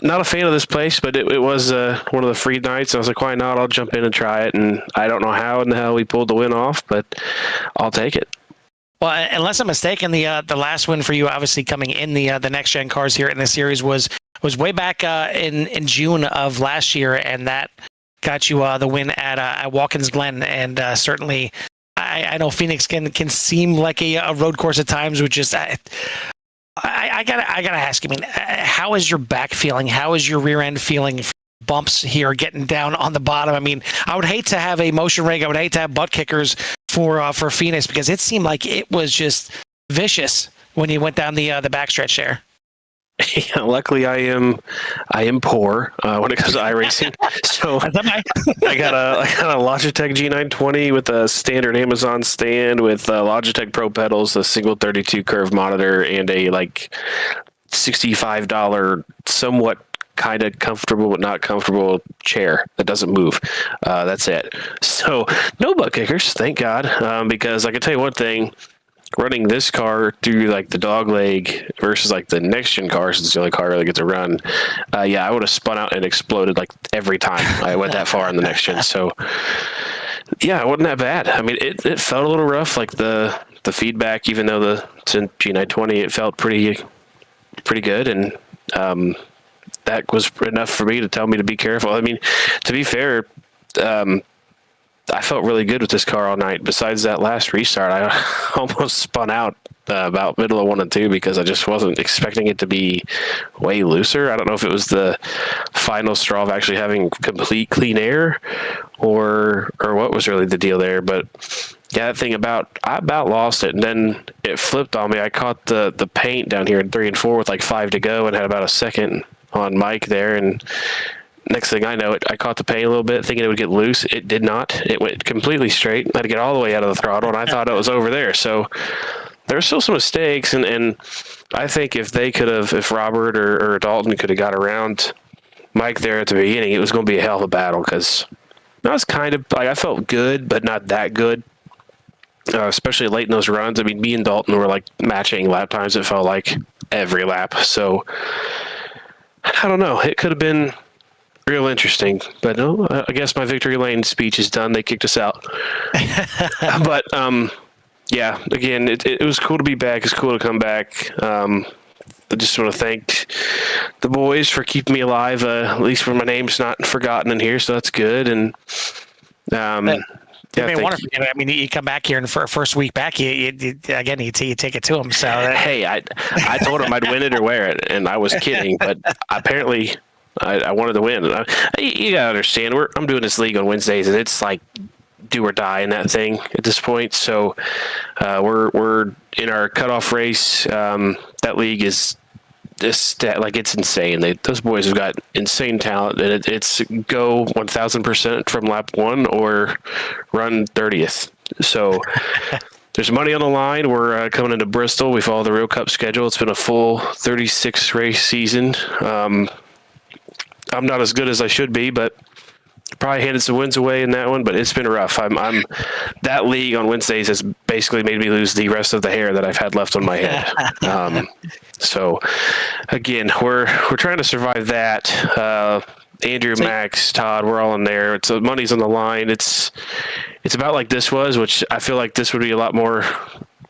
Not a fan of this place, but it was one of the free nights. I was like, why not? I'll jump in and try it. And I don't know how in the hell we pulled the win off, but I'll take it. Well, unless I'm mistaken, the last win for you, obviously coming in the next gen cars here in the series, was way back in June of last year, and that got you the win at Watkins Glen. And certainly, I know Phoenix can seem like a road course at times, which is. I gotta ask you, I mean, how is your back feeling? How is your rear end feeling? Bumps here, getting down on the bottom. I mean, I would hate to have a motion rig. I would hate to have butt kickers for Phoenix, because it seemed like it was just vicious when you went down the backstretch there. Yeah, luckily I am poor when it comes to iRacing. So I got a Logitech G920 with a standard Amazon stand with Logitech Pro pedals, a single 32 curve monitor, and a $65 somewhat kind of comfortable but not comfortable chair that doesn't move. That's it. So no butt kickers, thank God, because I can tell you one thing. Running this car through the dog leg versus the next gen car, since it's the only car I really get to run, I would have spun out and exploded every time I went that far in the next gen. So yeah, it wasn't that bad. I mean, it felt a little rough, the feedback, even though it's in G920, it felt pretty good, and that was enough for me to tell me to be careful. I mean, to be fair, I felt really good with this car all night. Besides that last restart, I almost spun out about middle of 1 and 2 because I just wasn't expecting it to be way looser. I don't know if it was the final straw of actually having complete clean air or what was really the deal there. But yeah, that thing I about lost it, and then it flipped on me. I caught the paint down here in 3 and 4 with 5 to go and had about a second on Mike there, and next thing I know, I caught the paint a little bit, thinking it would get loose. It did not. It went completely straight. I had to get all the way out of the throttle, and I thought it was over there. So there were still some mistakes, and I think if Robert or Dalton could have got around Mike there at the beginning, it was going to be a hell of a battle, because I was kind of I felt good, but not that good. Especially late in those runs. I mean, me and Dalton were matching lap times. It felt like every lap. So I don't know. It could have been real interesting, but no, I guess my victory lane speech is done. They kicked us out. But yeah, again, it was cool to be back. It's cool to come back. I just want to thank the boys for keeping me alive, at least where my name's not forgotten in here, so that's good. And you may want to forget it. I mean, you come back here, and for a first week back, you take it to him. So hey, I told him I'd win it or wear it, and I was kidding, but apparently I wanted to win. You gotta understand, I'm doing this league on Wednesdays, and it's like do or die in that thing at this point. So we're in our cutoff race. That league is like it's insane. Those boys have got insane talent, and it's go 1,000% from lap 1 or run 30th. So there's money on the line. We're coming into Bristol. We follow the Real Cup schedule. It's been a full 36 race season. I'm not as good as I should be, but probably handed some wins away in that one, but it's been rough. I'm that league on Wednesdays has basically made me lose the rest of the hair that I've had left on my head. So again, we're trying to survive that. Andrew, Max, Todd, we're all in there. It's money's on the line. It's about like this was, which I feel like this would be a lot more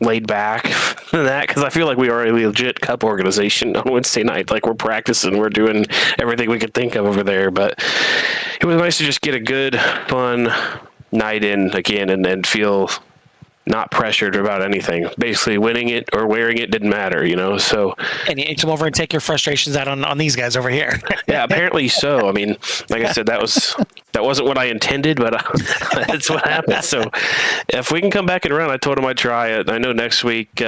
laid back than that, because I feel like we are a legit cup organization on Wednesday night. Like we're practicing, we're doing everything we could think of over there. But it was nice to just get a good, fun night in again and feel not pressured about anything. Basically, winning it or wearing it didn't matter, So, and you come over and take your frustrations out on these guys over here. Yeah, apparently so. I mean, like I said, that wasn't what I intended, but that's what happened. So, if we can come back and run, I told him I'd try it. I know next week.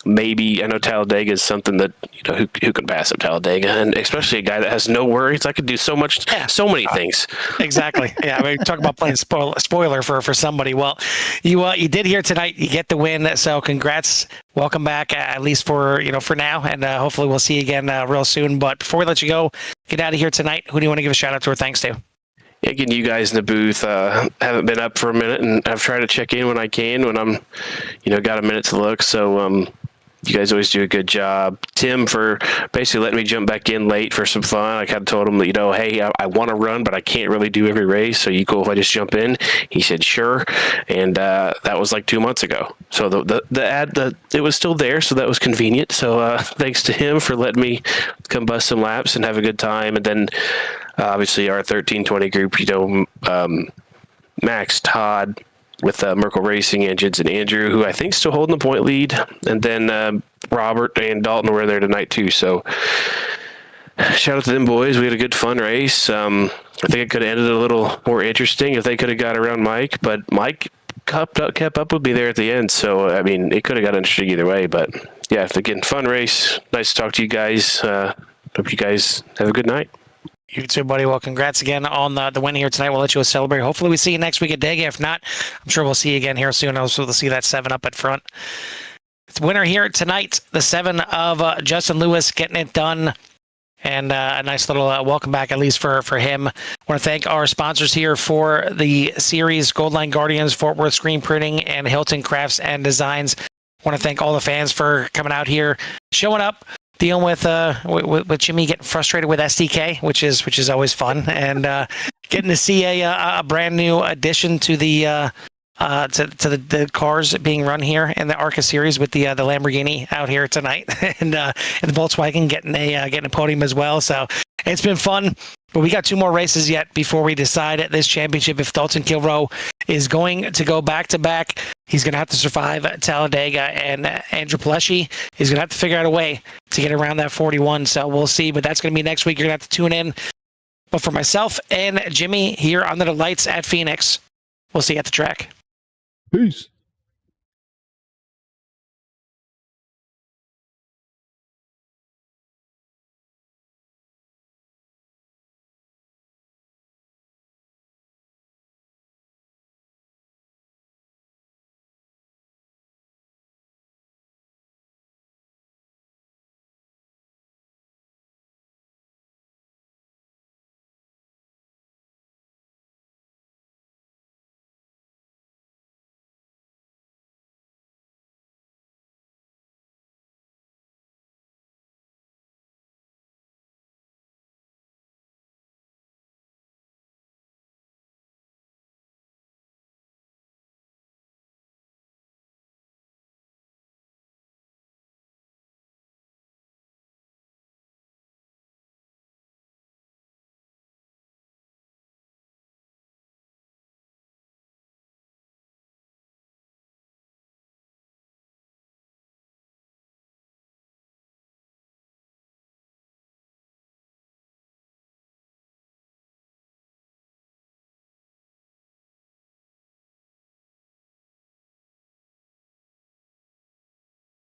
Maybe I know Talladega is something that who can pass up Talladega, and especially a guy that has no worries. I could do so many things. Exactly. Yeah, I mean, talk about playing spoiler for somebody. Well, you did here tonight. You get the win, so congrats. Welcome back, at least for now, and hopefully we'll see you again real soon. But before we let you go, get out of here tonight. Who do you want to give a shout out to or thanks to? Again, you guys in the booth haven't been up for a minute, and I've tried to check in when I can when I'm got a minute to look. So. You guys always do a good job. Tim for basically letting me jump back in late for some fun. I kind of told him that, hey, I want to run, but I can't really do every race. So you cool if I just jump in? He said, sure. And that was like 2 months ago. So the ad, it was still there. So that was convenient. So thanks to him for letting me come bust some laps and have a good time. And then obviously our 1320 group, Max, Todd, with Merkle Racing Engines and Andrew, who I think still holding the point lead. And then Robert and Dalton were there tonight too. So shout out to them boys. We had a good fun race. I think it could have ended a little more interesting if they could have got around Mike, but Mike kept up with me there at the end. So, I mean, it could have got interesting either way. But yeah, again, fun race. Nice to talk to you guys. Hope you guys have a good night. You too, buddy. Well, congrats again on the win here tonight. We'll let you celebrate. Hopefully we see you next week at Dega. If not, I'm sure we'll see you again here soon. Also, we'll see that 7 up at front. It's winner here tonight, the 7 of Justin Lewis getting it done. And a nice little welcome back, at least for him. I want to thank our sponsors here for the series, Goldline Guardians, Fort Worth Screen Printing, and Hilton Crafts and Designs. I want to thank all the fans for coming out here, showing up, dealing with Jimmy getting frustrated with SDK, which is always fun, and getting to see a brand new addition to the the cars being run here in the Arca Series with the Lamborghini out here tonight, and the Volkswagen getting a podium as well. So it's been fun. But we got 2 more races yet before we decide at this championship if Dalton Kilroe is going to go back-to-back. He's going to have to survive Talladega, and Andrew Pleshy is going to have to figure out a way to get around that 41. So we'll see, but that's going to be next week. You're going to have to tune in. But for myself and Jimmy here under the lights at Phoenix, we'll see you at the track. Peace.